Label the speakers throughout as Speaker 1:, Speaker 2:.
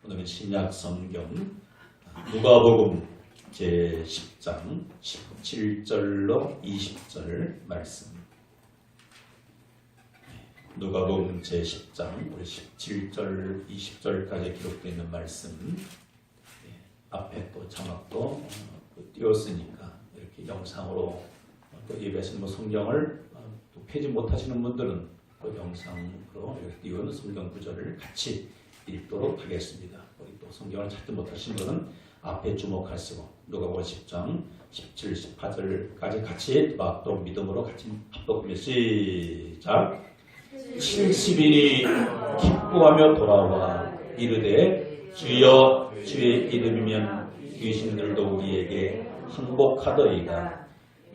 Speaker 1: 오늘은 신약 성경 누가복음 제10장 17절로 20절 말씀. 누가복음 제10장 17절 20절까지 기록되어 있는 말씀. 앞에 또 자막도 띄웠으니까 이렇게 영상으로 또 예배하시는 성경을 또 펴지 못하시는 분들은 또 영상으로 이렇게 띄운 성경 구절을 같이 읽도록 하겠습니다. 우리 또 성경을 찾지 못하신 분은 앞에 주목하시고 누가복음 10장 17, 18절까지 같이 또 믿음으로 같이 합독하며 시작. 70인이 기뻐하며 돌아와 이르되 주여 주의 이름이면 귀신들도 우리에게 항복하더이다.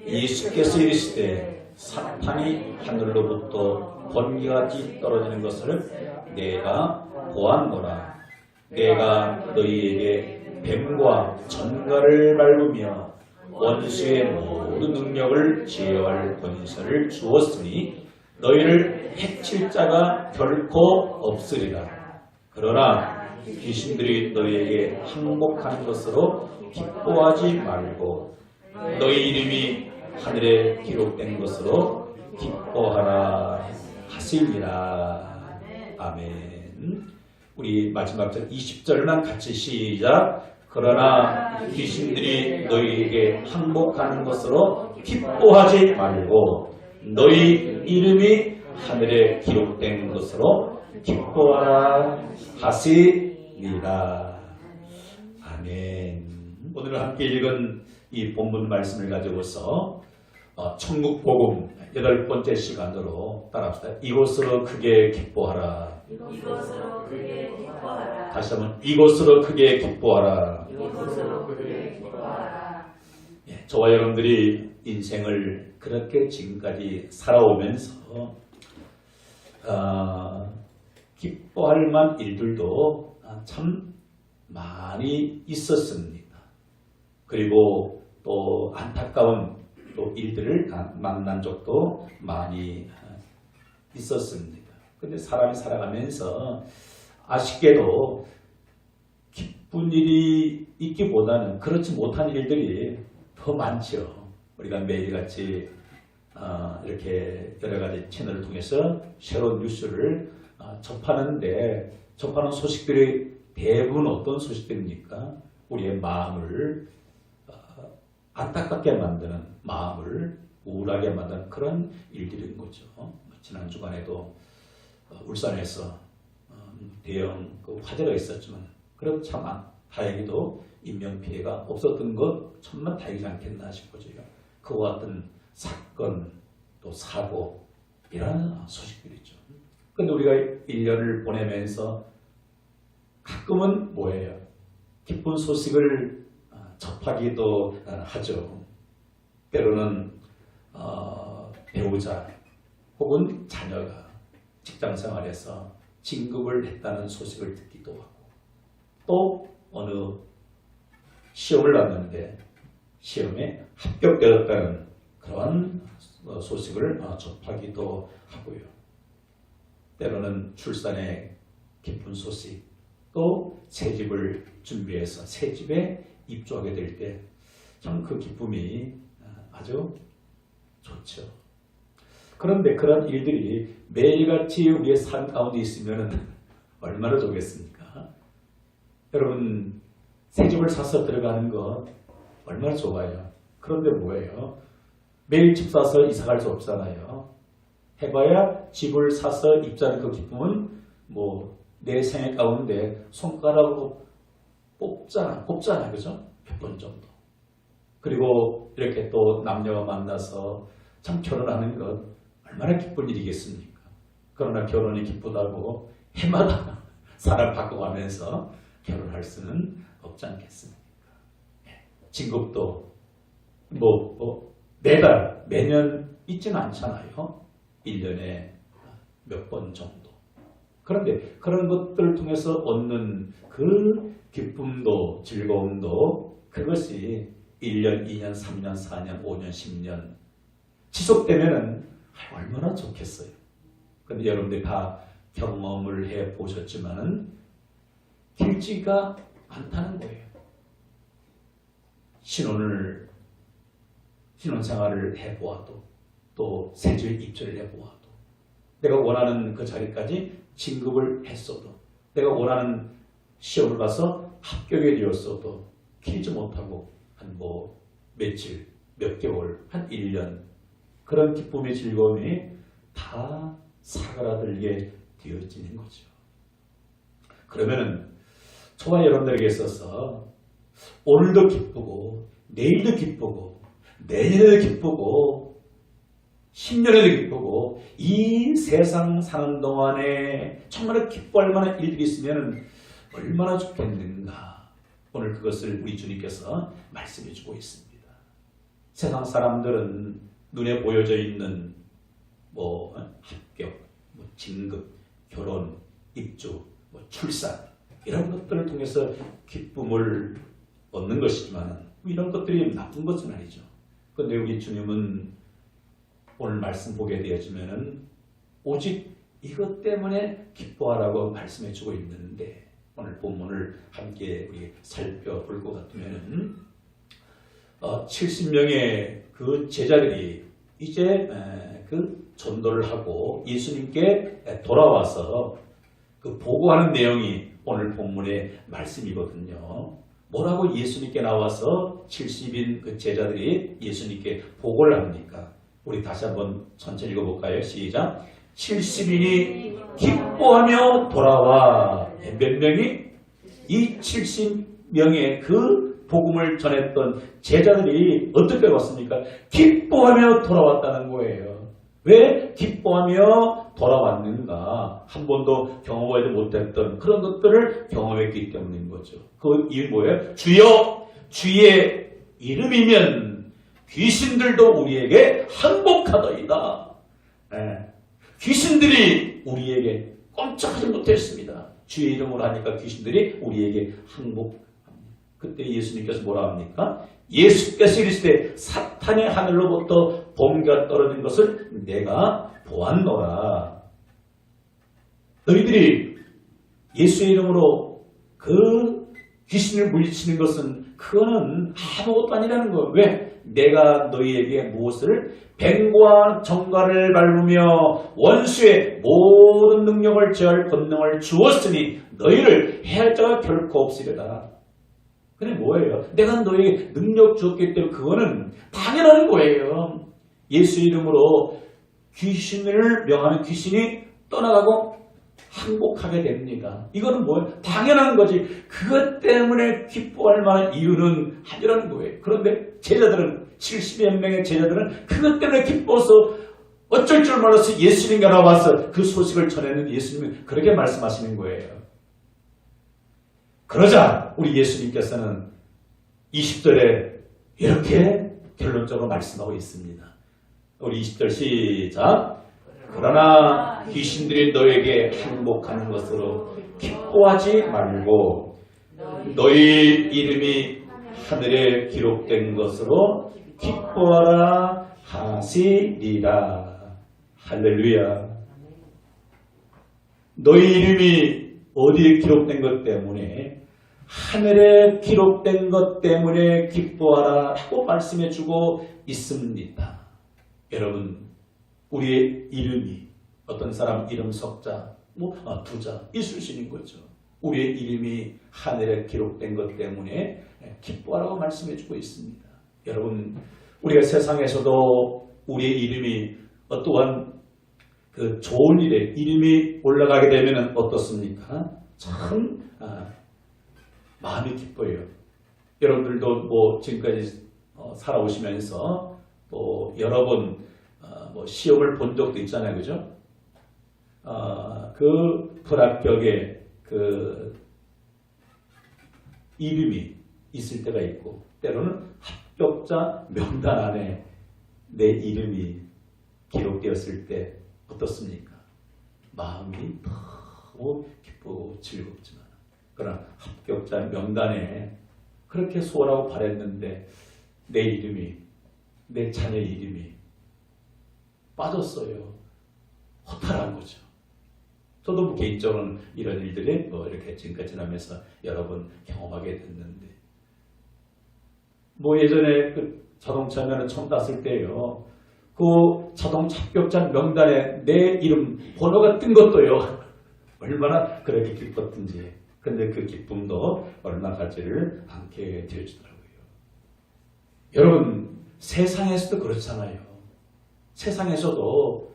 Speaker 1: 예수께서 이르시되 사탄이 하늘로부터 번개같이 떨어지는 것을 내가 보았노라. 내가 너희에게 뱀과 전갈을 밟으며 원수의 모든 능력을 제어할 권세를 주었으니 너희를 해칠 자가 결코 없으리라. 그러나 귀신들이 너희에게 항복하는 것으로 기뻐하지 말고 너희 이름이 하늘에 기록된 것으로 기뻐하라 하시니라. 아멘. 우리 마지막 절 20절만 같이 시작. 그러나 귀신들이 너희에게 항복하는 것으로 기뻐하지 말고 너희 이름이 하늘에 기록된 것으로 기뻐하라 하시니라. 아멘. 오늘 함께 읽은 이 본문 말씀을 가지고서 천국복음 8번째 시간으로 따라합시다. 이곳으로 크게 기뻐하라.
Speaker 2: 이곳으로 크게 기뻐하라.
Speaker 1: 다시 한번 이곳으로 크게 기뻐하라.
Speaker 2: 이곳으로 크게 기뻐하라.
Speaker 1: 저와 여러분들이 인생을 그렇게 지금까지 살아오면서 기뻐할 만한 일들도 참 많이 있었습니다. 그리고 또 안타까운 또 일들을 만난 적도 많이 있었습니다. 근데 사람이 살아가면서 아쉽게도 기쁜 일이 있기보다는 그렇지 못한 일들이 더 많죠. 우리가 매일같이 이렇게 여러 가지 채널을 통해서 새로운 뉴스를 접하는데 접하는 소식들이 대부분 어떤 소식들입니까? 우리의 마음을 안타깝게 만드는, 마음을 우울하게 만드는 그런 일들인 거죠. 지난 주간에도 울산에서 대형 화재가 있었지만 그래도 참 다행히도 인명피해가 없었던 것 천만 다행이지 않겠나 싶어져요. 그와 같은 사건 또 사고 이런 소식들이죠. 그런데 우리가 1년을 보내면서 가끔은 뭐예요? 기쁜 소식을 접하기도 하죠. 때로는 배우자 혹은 자녀가 직장생활에서 진급을 했다는 소식을 듣기도 하고 또 어느 시험을 봤는데 시험에 합격되었다는 그런 소식을 접하기도 하고요. 때로는 출산의 기쁜 소식, 또 새집을 준비해서 새집에 입주하게 될 때 참 그 기쁨이 아주 좋죠. 그런데 그런 일들이 매일같이 우리의 삶 가운데 있으면 얼마나 좋겠습니까? 여러분 새집을 사서 들어가는 것 얼마나 좋아요. 그런데 뭐예요? 매일 집 사서 이사갈 수 없잖아요. 해봐야 집을 사서 입자는 그 기쁨은 뭐 내 생애 가운데 손가락으로 뽑잖아, 그죠? 몇 번 정도. 그리고 이렇게 또 남녀가 만나서 참 결혼하는 것 얼마나 기쁜 일이겠습니까? 그러나 결혼이 기쁘다고 해마다 사람 바꿔가면서 결혼할 수는 없지 않겠습니까? 진급도 매달, 매년 있지는 않잖아요. 1년에 몇 번 정도. 그런데 그런 것들을 통해서 얻는 그 기쁨도 즐거움도 그것이 1년, 2년, 3년, 4년, 5년, 10년 지속되면은 얼마나 좋겠어요. 그런데 여러분들이 다 경험을 해 보셨지만은 길지가 않다는 거예요. 신혼생활을 해보아도 또 새주에 입주를 해보아도 내가 원하는 그 자리까지 진급을 했어도 내가 원하는 시험을 봐서 합격이 되었어도 길지 못하고 한 며칠, 몇 개월, 한 1년 그런 기쁨의 즐거움이 다 사그라들게 되어지는 거죠. 그러면은 저와 여러분들에게 있어서 오늘도 기쁘고 내일도 기쁘고 내년에도 기쁘고 10년에도 기쁘고 이 세상 사는 동안에 정말 기뻐할 만한 일들이 있으면 얼마나 좋겠는가. 오늘 그것을 우리 주님께서 말씀해 주고 있습니다. 세상 사람들은 눈에 보여져 있는 합격, 진급, 결혼, 입주, 출산 이런 것들을 통해서 기쁨을 얻는 것이지만 이런 것들이 나쁜 것은 아니죠. 그런데 우리 주님은 오늘 말씀 보게 되어지면은 오직 이것 때문에 기뻐하라고 말씀해 주고 있는데 오늘 본문을 함께 우리 살펴볼 것 같으면은 70명의 그 제자들이 이제 그 전도를 하고 예수님께 돌아와서 그 보고하는 내용이 오늘 본문의 말씀이거든요. 뭐라고 예수님께 나와서 70인 그 제자들이 예수님께 보고를 합니까? 우리 다시 한번 천천히 읽어볼까요? 시작. 70인이 기뻐하며 돌아와. 몇 명이? 이 70명의 그 복음을 전했던 제자들이 어떻게 왔습니까? 기뻐하며 돌아왔다는 거예요. 왜 기뻐하며 돌아왔는가? 한 번도 경험하지 못했던 그런 것들을 경험했기 때문인 거죠. 그 이유 뭐예요? 주여, 주의 이름이면 귀신들도 우리에게 항복하더이다. 귀신들이 우리에게 꼼짝하지 못했습니다. 주의 이름으로 하니까 귀신들이 우리에게 항복합니다. 그때 예수님께서 뭐라 합니까? 예수께서 이르시되 사탄이 하늘로부터 번개가 떨어진 것을 내가 보았노라. 너희들이 예수의 이름으로 그 귀신을 물리치는 것은 그거는 아무것도 아니라는 거예요. 왜? 내가 너희에게 무엇을? 뱀과 정갈을 밟으며 원수의 모든 능력을 제할 권능을 주었으니 너희를 해할 자가 결코 없으리라. 근데 뭐예요? 내가 너에게 능력 주었기 때문에 그거는 당연한 거예요. 예수 이름으로 귀신을 명하는 귀신이 떠나가고 항복하게 됩니다. 이거는 뭐예요? 당연한 거지. 그것 때문에 기뻐할 만한 이유는 아니라는 거예요. 그런데 제자들은 70여 명의 제자들은 그것 때문에 기뻐서 어쩔 줄 몰라서 예수님께 나와서 그 소식을 전했는데 예수님은 그렇게 말씀하시는 거예요. 그러자 우리 예수님께서는 20절에 이렇게 결론적으로 말씀하고 있습니다. 우리 20절 시작. 그러나 귀신들이 너에게 항복하는 것으로 기뻐하지 말고 너희 이름이 하늘에 기록된 것으로 기뻐하라 하시리라. 할렐루야. 너희 이름이 어디에 기록된 것 때문에 하늘에 기록된 것 때문에 기뻐하라고 말씀해주고 있습니다. 여러분, 우리의 이름이 어떤 사람 이름 석자, 두자 있을 수 있는 거죠. 우리의 이름이 하늘에 기록된 것 때문에 기뻐하라고 말씀해주고 있습니다. 여러분, 우리가 세상에서도 우리의 이름이 어떠한 그 좋은 일에 이름이 올라가게 되면 어떻습니까? 참 마음이 기뻐요. 여러분들도 지금까지 살아오시면서 또 여러 번 시험을 본 적도 있잖아요, 그죠? 그 불합격에 그 이름이 있을 때가 있고 때로는 합격자 명단 안에 내 이름이 기록되었을 때 어떻습니까? 마음이 너무 기쁘고 즐겁지만 그러나 합격자 명단에 그렇게 소원하고 바랬는데 내 이름이, 내 자녀 이름이 빠졌어요. 허탈한 거죠. 저도 뭐 개인적으로는 이런 일들이 뭐 이렇게 지금까지 지나면서 여러 번 경험하게 됐는데, 뭐 예전에 그 자동차 면허 처음 땄을 때요, 그 자동차 합격자 명단에 내 이름 번호가 뜬 것도요, 얼마나 그렇게 기뻤던지. 근데 그 기쁨도 얼마 가지를 않게 되어주더라고요. 여러분, 세상에서도 그렇잖아요. 세상에서도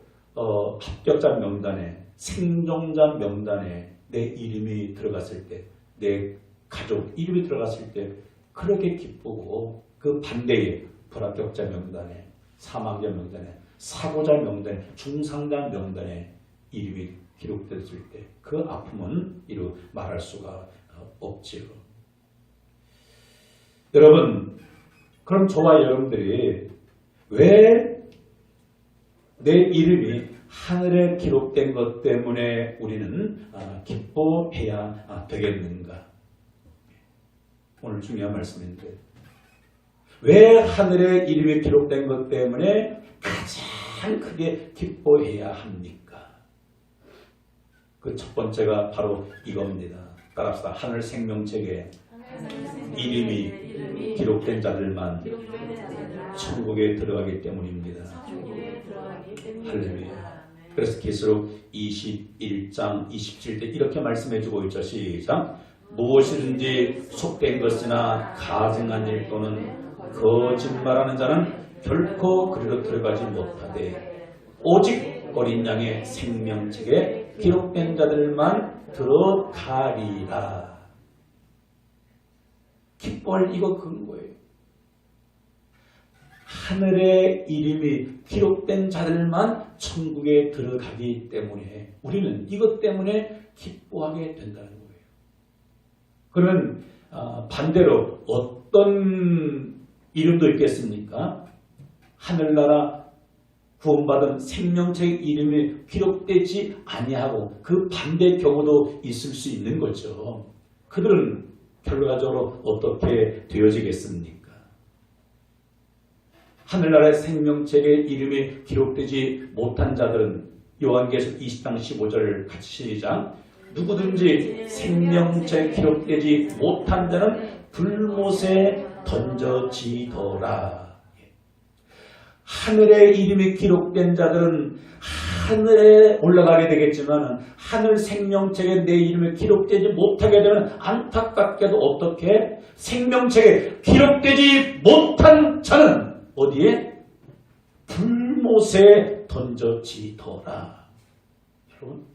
Speaker 1: 합격자 명단에, 생존자 명단에 내 이름이 들어갔을 때, 내 가족 이름이 들어갔을 때 그렇게 기쁘고, 그 반대에 불합격자 명단에, 사망자 명단에, 사고자 명단에, 중상자 명단에 이름이 기록됐을 때 그 아픔은 이루 말할 수가 없지요. 여러분, 그럼 저와 여러분들이 왜 내 이름이 하늘에 기록된 것 때문에 우리는 기뻐해야 되겠는가? 오늘 중요한 말씀인데, 왜 하늘에 이름이 기록된 것 때문에 가장 크게 기뻐해야 합니까? 그 첫 번째가 바로 이겁니다. 따라합시다. 하늘 생명책에 이름이 기록된 자들만 천국에 들어가기 때문입니다. 할렐루야. 그래서 계시록 21장 27절 이렇게 말씀해주고 있죠. 시작. 무엇이든지 속된 것이나 가증한 일 또는 거짓말하는 자는 결코 그리로 들어가지 못하되 오직 어린 양의 생명책에 기록된 자들만 들어가리라. 기뻐할 이거 그런 거예요. 하늘에 이름이 기록된 자들만 천국에 들어가기 때문에 우리는 이것 때문에 기뻐하게 된다는 거예요. 그러면 반대로 어떤 이름도 있겠습니까? 하늘나라 구원받은 생명책 이름이 기록되지 아니하고 그 반대 경우도 있을 수 있는 거죠. 그들은 결과적으로 어떻게 되어지겠습니까? 하늘나라의 생명책에 이름이 기록되지 못한 자들은 요한계시록 20장 15절 같이 시작. 누구든지 생명책에 기록되지 못한 자는 불못에 던져지더라. 하늘에 이름이 기록된 자들은 하늘에 올라가게 되겠지만 하늘 생명책에 내 이름이 기록되지 못하게 되면 안타깝게도 어떻게 생명책에 기록되지 못한 자는 어디에? 불못에 던져지더라. 여러분,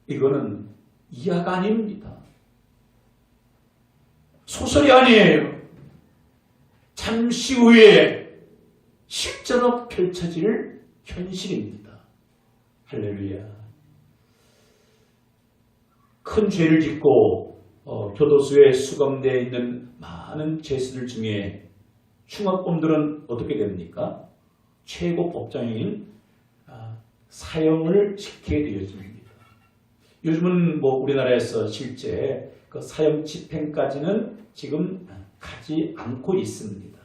Speaker 1: 이거는 이야가 아닙니다. 소설이 아니에요. 잠시 후에 실제로 펼쳐질 현실입니다. 할렐루야. 큰 죄를 짓고 교도소에 수감되어 있는 많은 죄수들 중에 중화범들은 어떻게 됩니까? 최고 법정인 사형을 시키게 되어집니다. 요즘은 뭐 우리나라에서 실제 그 사형 집행까지는 지금 가지 않고 있습니다.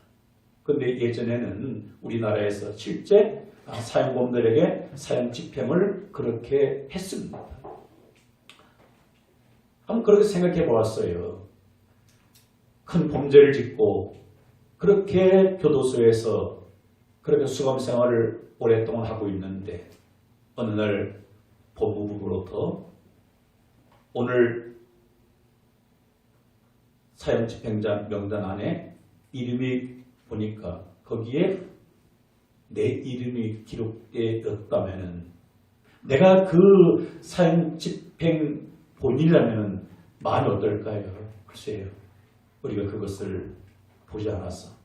Speaker 1: 그런데 예전에는 우리나라에서 실제 사형범들에게 사형 집행을 그렇게 했습니다. 한번 그렇게 생각해 보았어요. 큰 범죄를 짓고 그렇게 교도소에서 그렇게 수감 생활을 오랫동안 하고 있는데 어느 날 법무부로부터 오늘 사형 집행자 명단 안에 이름이 보니까 거기에 내 이름이 기록되었다면 내가 그 사형 집행 본인이라면 마음이 어떨까요? 글쎄요. 우리가 그것을 보지 않아서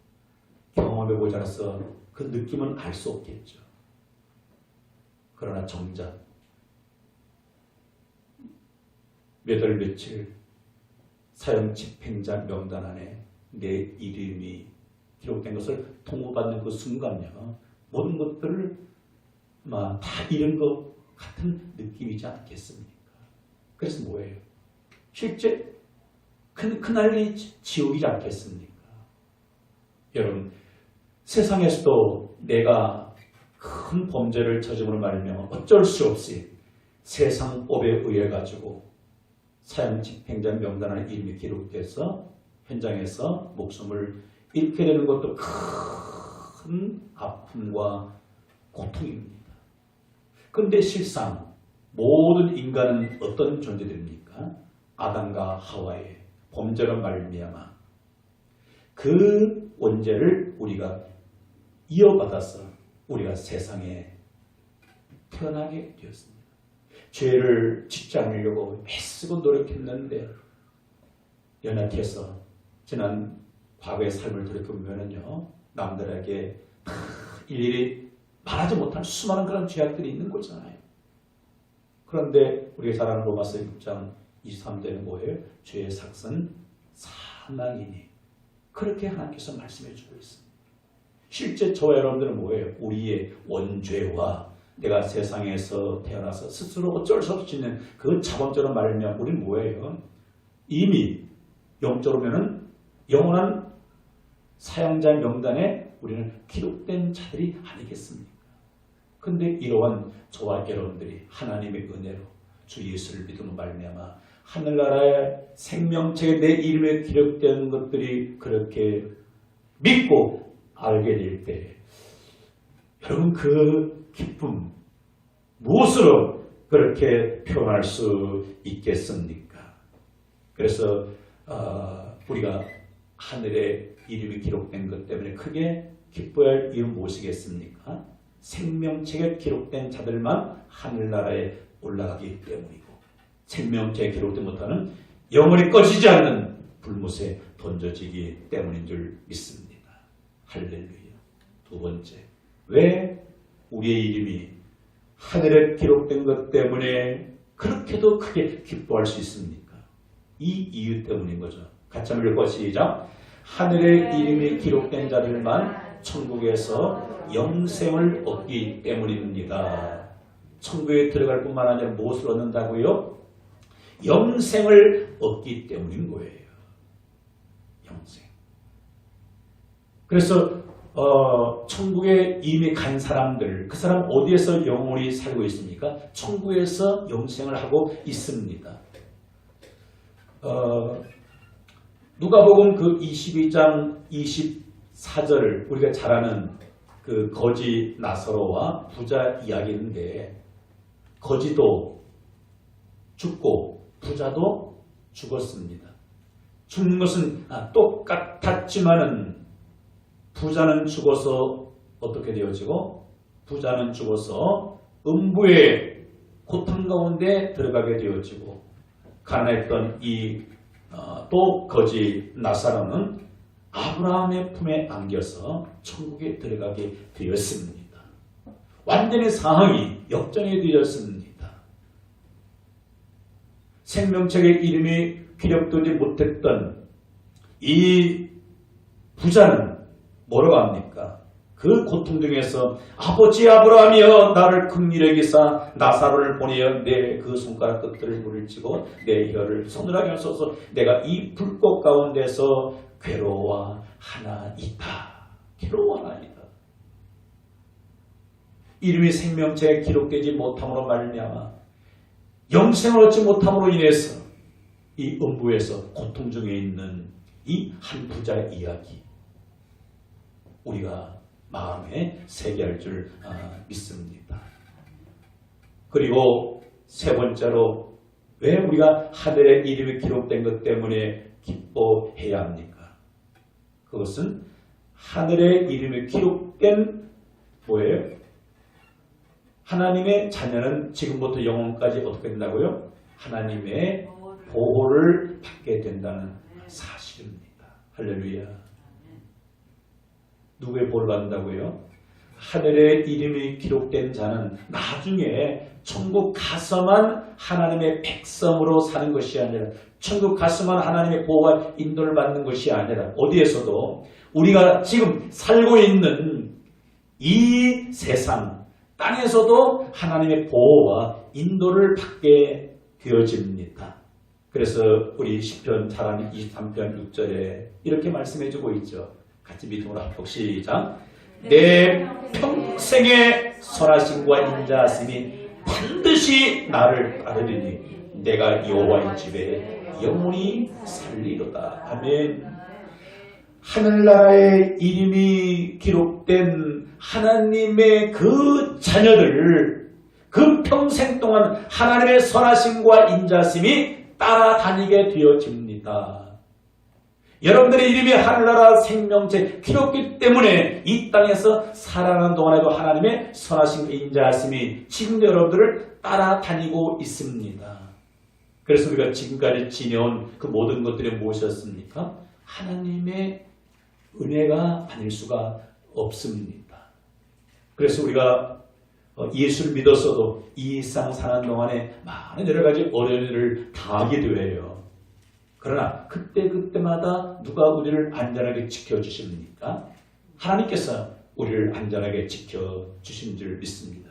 Speaker 1: 경험해 보지 않아서 그 느낌은 알 수 없겠죠. 그러나 정작 몇 월 며칠 사형 집행자 명단 안에 내 이름이 기록된 것을 통보받는 그 순간요, 모든 것들을 다 잃은 것 같은 느낌이지 않겠습니까? 그래서 뭐예요? 실제 그날이 지옥이지 않겠습니까? 여러분, 세상에서도 내가 큰 범죄를 저지르므로 말미암아 어쩔 수 없이 세상법에 의해 가지고 사형 집행자 명단 안에 이름이 기록돼서 현장에서 목숨을 잃게 되는 것도 큰 아픔과 고통입니다. 그런데 실상 모든 인간은 어떤 존재들입니까? 아담과 하와의 범죄로 말미암아 그 원죄를 우리가 이어받아서 우리가 세상에 태어나게 되었습니다. 죄를 짓지 않으려고 애쓰고 노력했는데 연약해서 지난 과거의 삶을 돌이켜보면요, 남들에게 일일이 말하지 못한 수많은 그런 죄악들이 있는 거잖아요. 그런데 우리가 잘 아는 로마서 6장 23절은 뭐예요? 죄의 삭은 사망이니, 그렇게 하나님께서 말씀해 주고 있습니다. 실제 저와 여러분들은 뭐예요? 우리의 원죄와 내가 세상에서 태어나서 스스로 어쩔 수 없이 짓는 그 자본적으로 말하면 우리는 뭐예요? 이미 영적으로면은 영원한 사형자 명단에 우리는 기록된 자들이 아니겠습니까? 근데 이러한 저와 여러분들이 하나님의 은혜로 주 예수를 믿음으로 말미암아 하늘나라의 생명책에 내 이름에 기록된 것들이 그렇게 믿고 알게 될 때, 여러분 그 기쁨 무엇으로 그렇게 표현할 수 있겠습니까? 그래서 우리가 하늘에 이름이 기록된 것 때문에 크게 기뻐야 할 이유는 무엇이겠습니까? 생명책에 기록된 자들만 하늘나라에 올라가기 때문이고, 생명책에 기록된 못하는 영원히 꺼지지 않는 불못에 던져지기 때문인 줄 믿습니다. 할렐루야. 두 번째, 왜 우리의 이름이 하늘에 기록된 것 때문에 그렇게도 크게 기뻐할 수 있습니까? 이 이유 때문인 거죠. 같이 한번 읽고 시작. 하늘에 이름이 기록된 자들만 천국에서 영생을 얻기 때문입니다. 천국에 들어갈 뿐만 아니라 무엇을 얻는다고요? 영생을 얻기 때문인 거예요. 영생. 그래서 천국에 이미 간 사람들, 그 사람 어디에서 영원히 살고 있습니까? 천국에서 영생을 하고 있습니다. 누가복음 그 22장 24절 우리가 잘 아는 그 거지 나사로와 부자 이야기인데, 거지도 죽고 부자도 죽었습니다. 죽는 것은 똑같았지만은 부자는 죽어서 어떻게 되어지고, 부자는 죽어서 음부의 고통 가운데 들어가게 되어지고, 가난했던 이 또 거지 나사로는 아브라함의 품에 안겨서 천국에 들어가게 되었습니다. 완전히 상황이 역전이 되었습니다. 생명책에 이름이 기록되지 못했던 이 부자는 뭐라고 합니까? 그 고통 중에서 아버지 아브라함이여 나를 긍휼히 여기사 나사로를 보내어 내 그 손가락 끝들을 물을 치고 내 혀를 서늘하게 하소서. 내가 이 불꽃 가운데서 괴로워하나이다. 괴로워하나이다. 이름이 생명체에 기록되지 못함으로 말미암아 영생을 얻지 못함으로 인해서 이 음부에서 고통 중에 있는 이 한 부자의 이야기, 우리가 마음에 새겨할 줄 믿습니다. 그리고 세 번째로, 왜 우리가 하늘에 이름이 기록된 것 때문에 기뻐해야 합니까? 그것은 하늘에 이름이 기록된 뭐예요? 하나님의 자녀는 지금부터 영원까지 어떻게 된다고요? 하나님의 보호를 받게 된다는 사실입니다. 할렐루야. 누구의 보호를 받는다고요? 하늘에 이름이 기록된 자는 나중에 천국 가서만 하나님의 백성으로 사는 것이 아니라, 천국 가서만 하나님의 보호와 인도를 받는 것이 아니라, 어디에서도 우리가 지금 살고 있는 이 세상 땅에서도 하나님의 보호와 인도를 받게 되어집니다. 그래서 우리 시편 잘 아는 23편 6절에 이렇게 말씀해주고 있죠. 같이 믿음으로 합독 시작. 내 평생의 선하심과 인자하심이 반드시 반드시 나를 따르리니 내가 여호와의 집에 영원히 살리로다. 아멘. 하늘나라의 이름이 기록된 하나님의 그 자녀들, 그 평생 동안 하나님의 선하심과 인자심이 따라다니게 되어집니다. 여러분들의 이름이 하늘나라 생명체 기록기 때문에 이 땅에서 살아가는 동안에도 하나님의 선하심과 인자심이 지금도 여러분들을 따라다니고 있습니다. 그래서 우리가 지금까지 지내온 그 모든 것들이 무엇이었습니까? 하나님의 은혜가 아닐 수가 없습니다. 그래서 우리가 예수를 믿었어도 이 일상 사는 동안에 많은 여러 가지 어려운 일을 당하기도 해요. 그러나 그때마다 누가 우리를 안전하게 지켜주십니까? 하나님께서 우리를 안전하게 지켜주신 줄 믿습니다.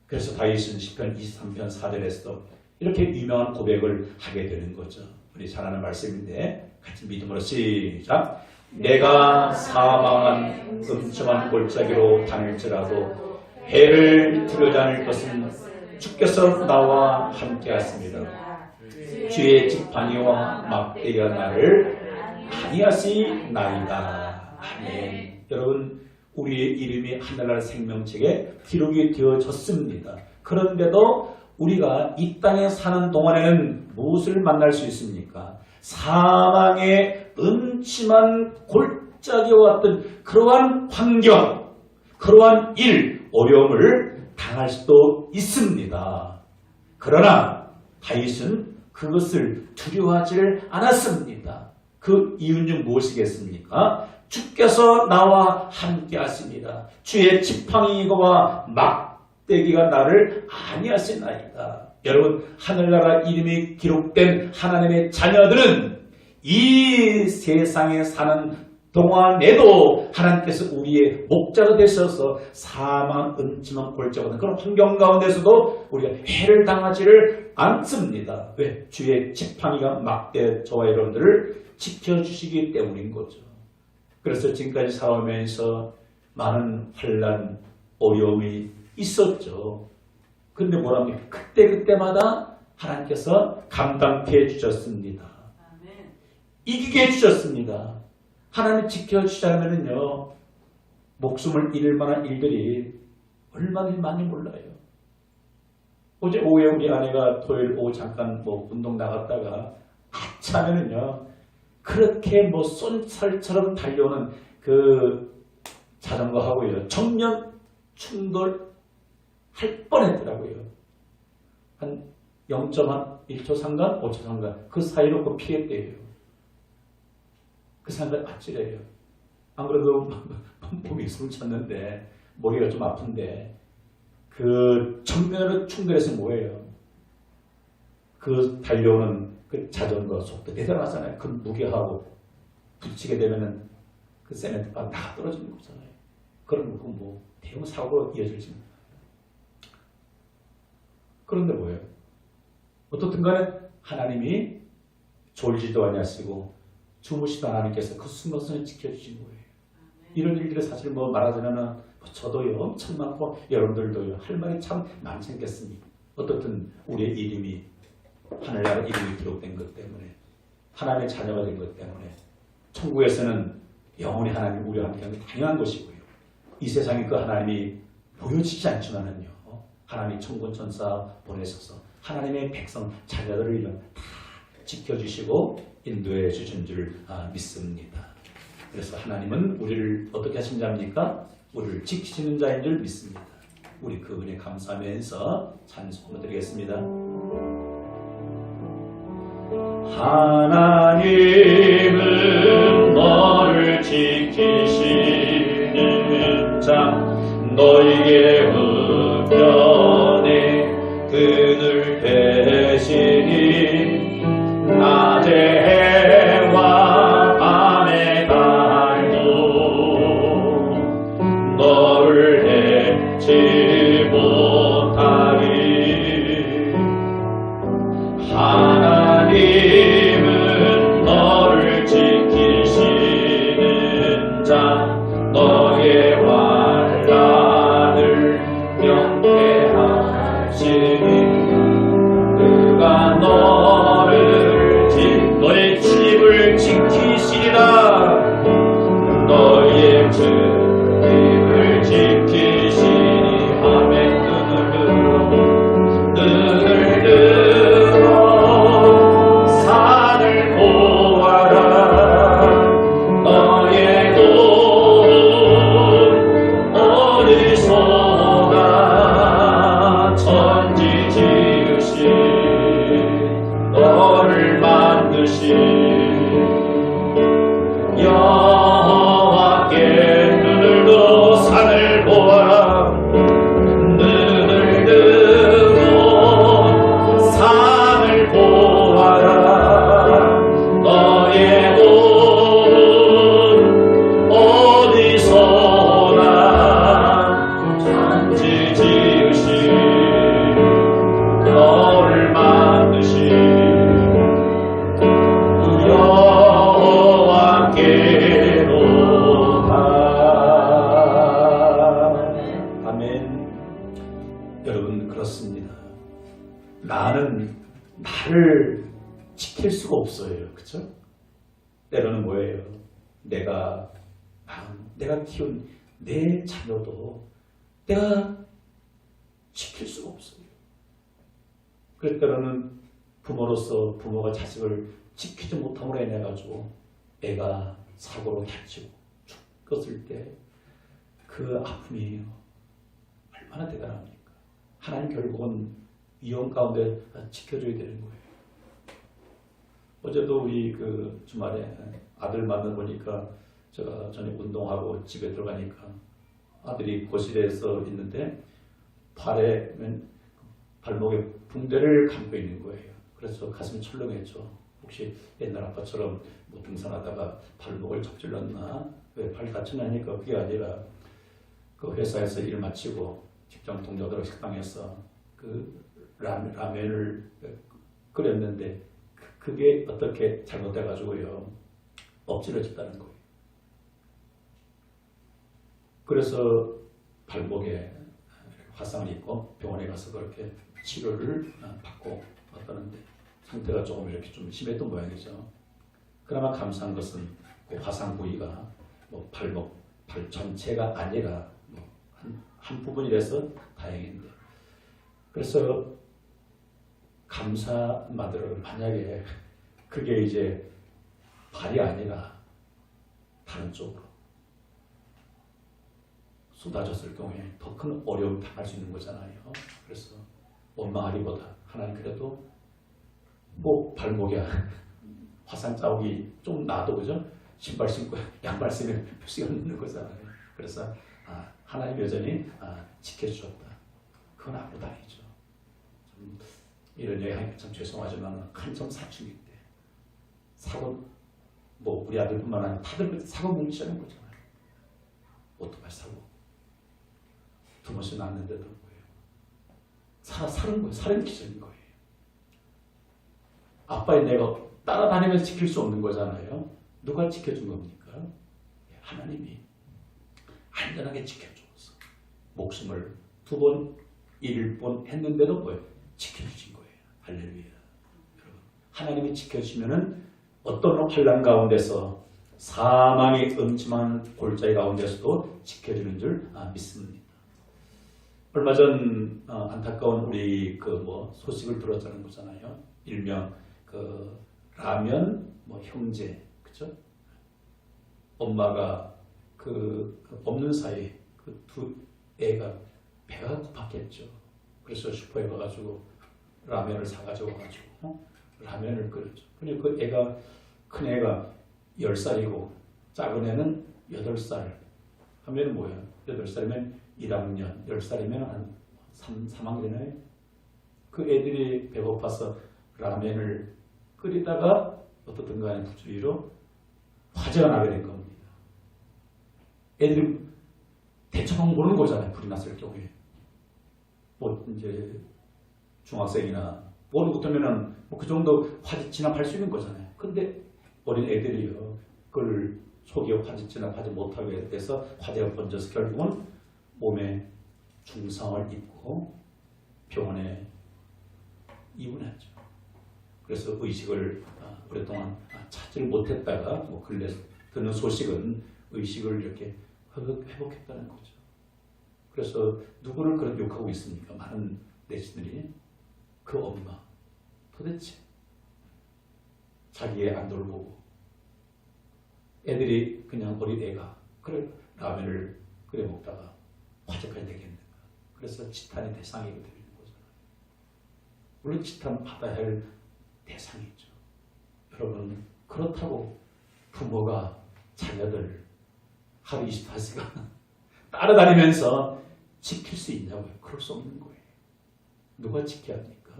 Speaker 1: 그래서 다윗은 시편 23편 4절에서도 이렇게 유명한 고백을 하게 되는 거죠. 우리 잘 아는 말씀인데 같이 믿음으로 시작. 내가 사망한 음침한 골짜기로 다닐지라도 해를 들여지 않을 것은 주께서 나와 함께 하십니다. 주의 지팡이와 막대기가 나를 안위하시나이다. 아멘. 여러분, 우리의 이름이 하늘나라 생명책에 기록이 되어졌습니다. 그런데도 우리가 이 땅에 사는 동안에는 무엇을 만날 수 있습니까? 사망의 음침한 골짜기와 같은 그러한 환경, 그러한 일, 어려움을 당할 수도 있습니다. 그러나 다윗은 그것을 두려워하지를 않았습니다. 그 이유는 무엇이겠습니까? 주께서 나와 함께 하십니다. 주의 지팡이와 막대기가 나를 안위하시나이다. 여러분, 하늘나라 이름이 기록된 하나님의 자녀들은 이 세상에 사는 동안에도 하나님께서 우리의 목자가 되셔서 사망, 음침한 골짜기 그런 환경 가운데서도 우리가 해를 당하지를 않습니다. 왜? 주의 지팡이가 막대 저와 여러분들을 지켜주시기 때문인 거죠. 그래서 지금까지 살아오면서 많은 환난, 어려움이 있었죠. 근데 뭐랍니까? 그때마다 하나님께서 감당케 해주셨습니다. 이기게 해주셨습니다. 하나님 지켜주지 않으면요, 목숨을 잃을 만한 일들이 얼마나 많이 몰라요. 어제 오후에 우리 아내가 토요일 오후 잠깐 운동 나갔다가 아차면은요, 그렇게 쏜살처럼 달려오는 그 자전거하고요, 정면 충돌 할 뻔했더라고요. 한 0.1초 상간, 5초 상간 그 사이로 그 피했대요. 그 사람들 아찔해요. 안 그래도 몸이 숨을 찼는데 머리가 좀 아픈데 그 정면으로 충돌해서 뭐예요? 그 달려오는 그 자전거 속도 대단하잖아요. 그 무게하고 부딪히게 되면은 그 세멘트가 다 떨어지는 거잖아요. 그런 거 대형 사고로 이어질지 못해요. 그런데 뭐예요? 어떻든 간에 하나님이 졸지도 아니하시고 주무시도 하나님께서 그 순간을 지켜주신 거예요. 이런 일들을 사실 말하자면 저도요 엄청 많고 여러분들도요 할 말이 참 많이 생겼습니다. 어떻든 우리의 이름이 하늘나라 이름이 기록된 것 때문에 하나님의 자녀가 된 것 때문에 천국에서는 영원히 하나님 우리와 함께하는 게 당연한 것이고요. 이 세상에 그 하나님이 보여지지 않지만은요 하나님이 천군 천사 보내셔서 하나님의 백성 자녀들을 다 지켜주시고 인도해 주신 줄 믿습니다. 그래서 하나님은 우리를 어떻게 하신 자입니까? 우리를 지키시는 자인 줄 믿습니다. 우리 그 은혜 감사하면서 찬송을 드리겠습니다. 하나님은 너를 지키시는 자 너에게 우편에 그늘 대시니 낮에 해와 밤에 달도 너를 해치 못하리. 하나님은 너를 지키시는 자 너의 환난을 만드신 여호와께 눈을 두 산을 보아라. 눈을 들고 산을 보아라. 너의 도움은 어디서 오나. 천지 지으신 너를 만드신 여호와께로다. 아멘. 여러분, 그렇습니다. 나는 나를 지킬 수가 없어요. 그쵸? 때로는 뭐예요? 내가 키운 내 자녀도 내가 지킬 수가 없어요. 그럴 때로는 부모로서 부모가 자식을 지키지 못함으로 인해 가지고 애가 사고로 다치고 죽었을 때 그 아픔이 얼마나 대단합니까? 하나님 결국은 위험 가운데 지켜줘야 되는 거예요. 어제도 우리 그 주말에 아들 만나 보니까 제가 저녁 운동하고 집에 들어가니까 아들이 거실에서 있는데 발목에 붕대를 감고 있는 거예요. 그래서 가슴이 철렁했죠. 혹시 옛날 아빠처럼 뭐 등산하다가 발목을 접질렀나? 왜 발 다쳤나니까 그게 아니라 그 회사에서 일 마치고 직장 동료들 식당에서 그 라면을 끓였는데 그게 어떻게 잘못돼가지고요 엎질러졌다는 거예요. 그래서 발목에 화상을 입고 병원에 가서 그렇게 치료를 받고 왔다는데 상태가 조금 이렇게 좀 심했던 모양이죠. 그나마 감사한 것은 그 화상 부위가 뭐 발 전체가 아니라 뭐 한 부분이라서 다행인데, 그래서 감사 마디로 만약에 그게 이제 발이 아니라 다른 쪽으로 쏟아졌을 경우에 더 큰 어려움 당할 수 있는 거잖아요. 그래서 원망하기보다 하나님 그래도 뭐 발목에 화상 자국이 좀 나도 그죠? 신발 신고 양말 쓰면 표시가 없는 거잖아요. 그래서 하나님 여전히 지켜주셨다. 그건 앞으로 다행이죠. 이런 얘기하니까 참 죄송하지만 한참 사춘기 때 사고, 뭐 우리 아들뿐만 아니라 다들 사고 뭉치는 거잖아요. 오토바이 사고 두 번씩 났는데도 뭐예요? 사는 거예요. 살인 기절인 거예요. 아빠의 내가 따라다니면서 지킬 수 없는 거잖아요. 누가 지켜준 겁니까? 하나님이 안전하게 지켜줘서 목숨을 2번 잃을 뻔 했는데도 뭐예요? 지켜주신 거예요. 할렐루야. 여러분, 하나님이 지켜주시면은 어떤 환난 가운데서 사망의 음침한 골짜기 가운데서도 지켜주는 줄 믿습니다. 얼마 전 안타까운 우리 소식을 들었다는 거잖아요. 일명 라면 형제, 그죠? 엄마가 없는 사이에 두 애가 배가 고팠겠죠. 그래서 슈퍼에 가가지고 라면을 사가지고 라면을 끓였죠. 근데 그 애가, 큰 애가 10살이고 작은 애는 8살 하면 뭐야? 8살이면 1학년, 10살이면 한 3학년이네. 그 애들이 배고파서 라면을 끓이다가 어떻든 간에 부주의로 화재가 나게 된 겁니다. 애들이 대처방 모르는 거잖아요. 불이 났을 경우에. 뭐 이제 중학생이나 모르고 그러면은 그 정도 화재 진압할 수 있는 거잖아요. 근데 어린 애들이요, 그걸 속여 화재 진압하지 못하게 돼서 화재가 번져서 결국은 몸에 중상을 입고 병원에 입원했죠. 그래서 의식을 오랫동안 찾지를 못했다가 근래 듣는 소식은 의식을 이렇게 회복했다는 거죠. 그래서 누구를 그렇게 욕하고 있습니까? 많은 내신들이 그 엄마 도대체 자기 애 안 돌보고 애들이 그냥 어린 애가 그래 라면을 끓여 먹다가 화재까지 되겠는가? 그래서 지탄의 대상이 되는 거잖아요. 물론 지탄 받아야 할 대상이죠. 여러분, 그렇다고 부모가 자녀들 하루 24시간 따라다니면서 지킬 수 있냐고요? 그럴 수 없는 거예요. 누가 지켜야 합니까?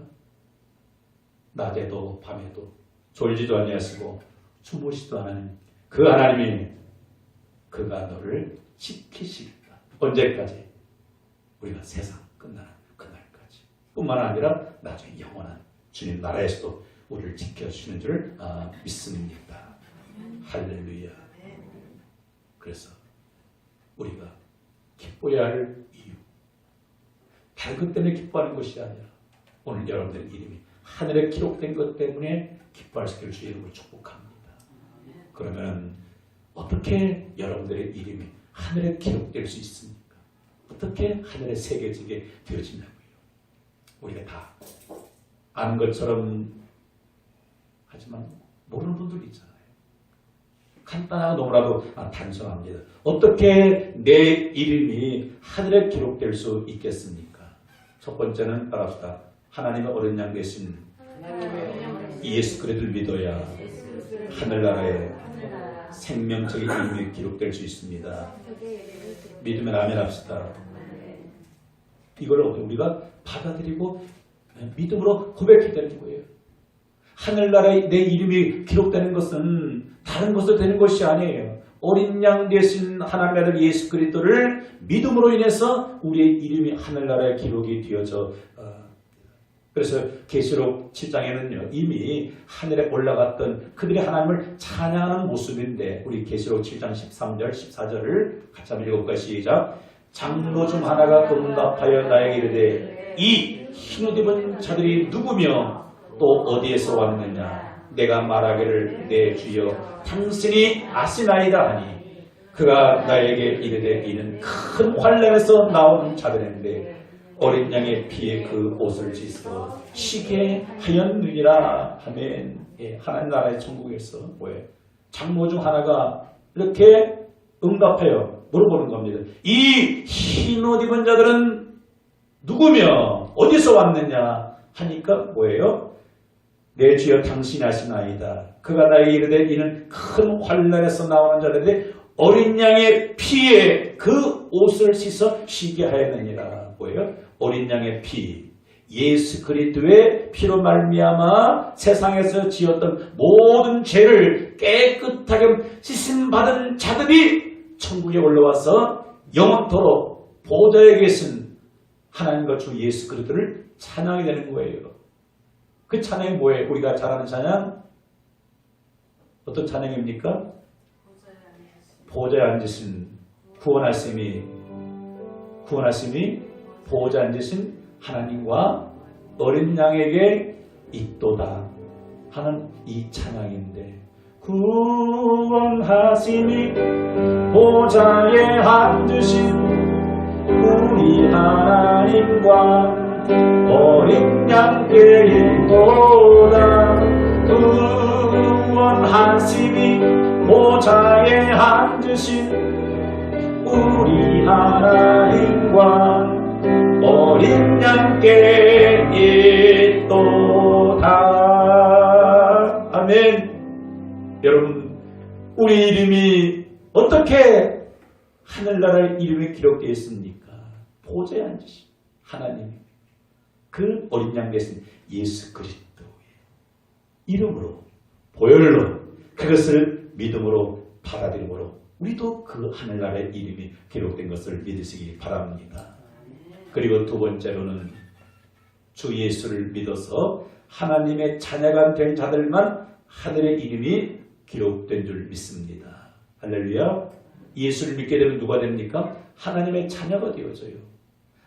Speaker 1: 낮에도 밤에도 졸지도 아니하시고 주무시도 않은 그 하나님이 그가 너를 지키시겠다. 언제까지? 우리가 세상 끝나는 그날까지. 뿐만 아니라 나중에 영원한 주님 나라에서도 우리를 지켜주시는 줄 믿습니다. 할렐루야. 그래서 우리가 기뻐해야 할 이유, 다른 것 때문에 기뻐하는 것이 아니라 오늘 여러분들의 이름이 하늘에 기록된 것 때문에 기뻐할 수 있기를 주의 이름으로 축복합니다. 그러면 어떻게 여러분들의 이름이 하늘에 기록될 수 있습니까? 어떻게 하늘에 새겨지게 되어지냐고요. 우리가 다 아는 것처럼 하지만 모르는 분들이 있잖아요. 간단하고 너무나도 단순합니다. 어떻게 내 이름이 하늘에 기록될 수 있겠습니까? 첫 번째는 따라합시다. 하나님의 어린 양 되신 예수 그리스도를 믿어야 하늘나라에 생명적인 이름이 기록될 수 있습니다. 믿으면 아멘 합시다. 이걸 우리가 받아들이고 믿음으로 고백해야 되는 거예요. 하늘나라에 내 이름이 기록되는 것은 다른 것으로 되는 것이 아니에요. 어린 양 되신 하나님의 아들 예수 그리스도를 믿음으로 인해서 우리의 이름이 하늘나라에 기록이 되어져 그래서 계시록 7장에는요 이미 하늘에 올라갔던 그들의 하나님을 찬양하는 모습인데 우리 계시록 7장 13절 14절을 같이 한번 읽어볼까요? 시작. 장로 중 하나가 응답하여 나에게 이르되 이 흰옷 입은 자들이 누구며 또 어디에서 왔느냐 내가 말하기를 내 주여 당신이 아시나이다 하니 그가 나에게 이르되 이는 큰 환난에서 나온 자들인데 어린 양의 피에 그 옷을 찢어 쉬게 하였느니라. 아멘. 예, 하나님 나라의 천국에서 뭐예요? 장로 중 하나가 이렇게 응답해요. 물어보는 겁니다. 이 흰옷 입은 자들은 누구며 어디서 왔느냐 하니까 뭐예요? 내 주여 당신이 아시나이다. 그가 나에게 이르되 이는 큰 환난에서 나오는 자들인데 어린 양의 피에 그 옷을 씻어 쉬게 하였느니라. 뭐예요? 어린 양의 피, 예수 그리스도의 피로 말미암아 세상에서 지었던 모든 죄를 깨끗하게 씻음받은 자들이 천국에 올라와서 영원토록 보좌에 계신 하나님과 주 예수 그리스도를 찬양하게 되는 거예요. 그 찬양이 뭐예요? 우리가 잘 아는 찬양? 어떤 찬양입니까? 보좌에 앉으신 구원하심이 보좌에 앉으신 하나님과 어린 양에게 있도다 하는 이 찬양인데 구원하심이 보좌에 앉으신 우리 하나님과 어린 양께 있도다 구원하심이 보좌에 앉으신 우리 하나님과 어린 양께 있도다. 아멘. 여러분 우리 이름이 어떻게 하늘나라의 이름이 기록되어 있습니까? 보좌에 앉으신 하나님 그 어린 양 되신 예수 그리스도의 이름으로 보혈로 그것을 믿음으로 받아들임으로 우리도 그 하늘나라의 이름이 기록된 것을 믿으시기 바랍니다. 그리고 두 번째로는 주 예수를 믿어서 하나님의 자녀가 된 자들만 하늘의 이름이 기록된 줄 믿습니다. 할렐루야. 예수를 믿게 되면 누가 됩니까? 하나님의 자녀가 되어져요.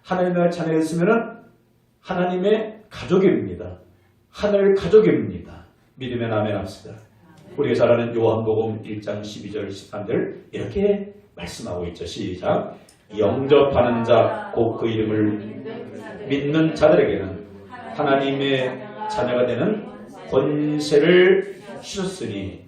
Speaker 1: 하나님의 자녀가 있으면 하나님의 가족입니다. 하늘 가족입니다. 믿으면 아멘 합시다. 우리가 잘 아는 요한복음 1장 12절 13절 이렇게 말씀하고 있죠. 시작. 영접하는 자 곧 그 이름을 믿는 자들에게는 하나님의 자녀가 되는 권세를 주셨으니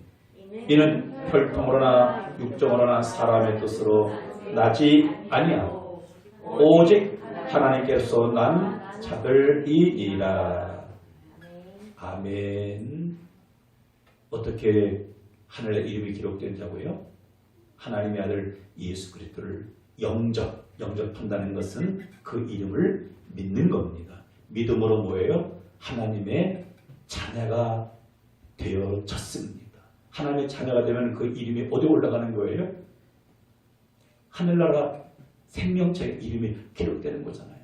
Speaker 1: 이는 혈통으로나 육정으로나 사람의 뜻으로 나지 아니하고 오직 하나님께서 난 자들이니라. 아멘. 어떻게 하늘의 이름이 기록된다고요? 하나님의 아들 예수 그리스도를 영접한다는 것은 그 이름을 믿는 겁니다. 믿음으로 뭐예요? 하나님의 자녀가 되어졌습니다. 하나님의 자녀가 되면 그 이름이 어디 올라가는 거예요? 하늘나라 생명체의 이름이 기록되는 거잖아요.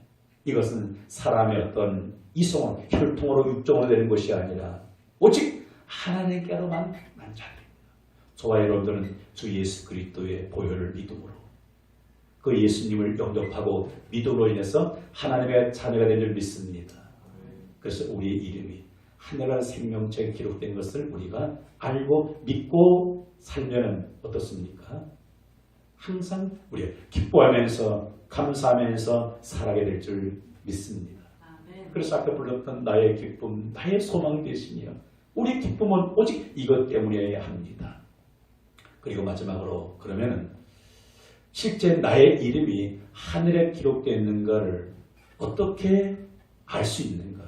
Speaker 1: 이것은 사람의 어떤 이성으로, 혈통으로, 육정으로 되는 것이 아니라 오직 하나님께로만 만족합니다. 저와 여러분들은 주 예수 그리스도의 보혈을 믿음으로 그 예수님을 영접하고 믿음으로 인해서 하나님의 자녀가 된 줄 믿습니다. 그래서 우리의 이름이 하늘나라 생명체에 기록된 것을 우리가 알고 믿고 살면 어떻습니까? 항상 우리가 기뻐하면서 감사하면서 살아가게 될 줄 믿습니다. 그래서 아까 불렀던 나의 기쁨, 나의 소망 되시며 우리 기쁨은 오직 이것 때문이어야 합니다. 그리고 마지막으로 그러면 실제 나의 이름이 하늘에 기록되어 있는가를 어떻게 알 수 있는가?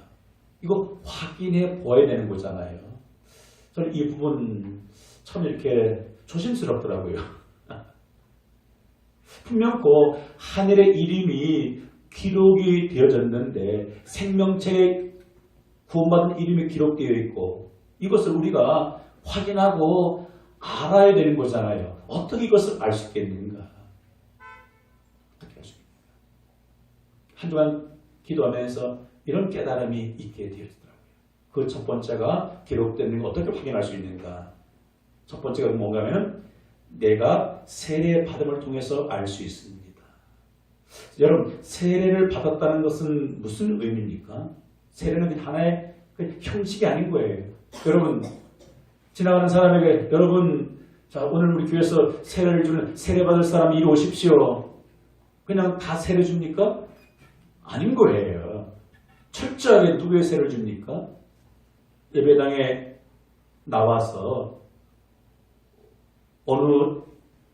Speaker 1: 이거 확인해 보아야 되는 거잖아요. 저는 이 부분 참 이렇게 조심스럽더라고요. 분명 그 하늘의 이름이 기록이 되어졌는데 생명체에 구원받은 이름이 기록되어 있고 이것을 우리가 확인하고 알아야 되는 거잖아요. 어떻게 이것을 알 수 있겠는가? 어떻게 알 수 있겠는가? 한 주간 기도하면서 이런 깨달음이 있게 되었더라고요. 그 첫 번째가 기록되는 걸 어떻게 확인할 수 있는가? 첫 번째가 뭔가 하면 내가 세례 받음을 통해서 알 수 있습니다. 여러분, 세례를 받았다는 것은 무슨 의미입니까? 세례는 하나의 형식이 아닌 거예요. 여러분, 지나가는 사람에게 여러분, 자, 오늘 우리 교회에서 세례를 주는 세례 받을 사람 이리 오십시오. 그냥 다 세례 줍니까? 아닌 거예요. 철저하게 누구의 세례를 줍니까? 예배당에 나와서 어느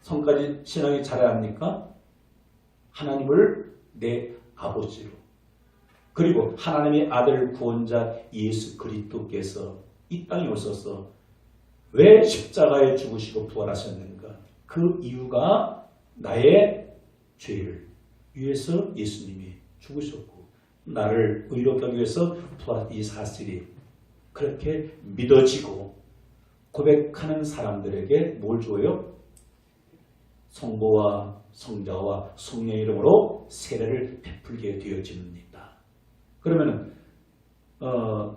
Speaker 1: 성까지 신앙이 자라야 합니까? 하나님을 내 아버지로 그리고 하나님의 아들 구원자 예수 그리스도께서 이 땅에 오셔서 왜 십자가에 죽으시고 부활하셨는가? 그 이유가 나의 죄를 위해서 예수님이 죽으셨고 나를 의롭게 하기 위해서 부활한 이 사실이 그렇게 믿어지고 고백하는 사람들에게 뭘 줘요? 성부와 성자와 성령의 이름으로 세례를 베풀게 되어집니다. 그러면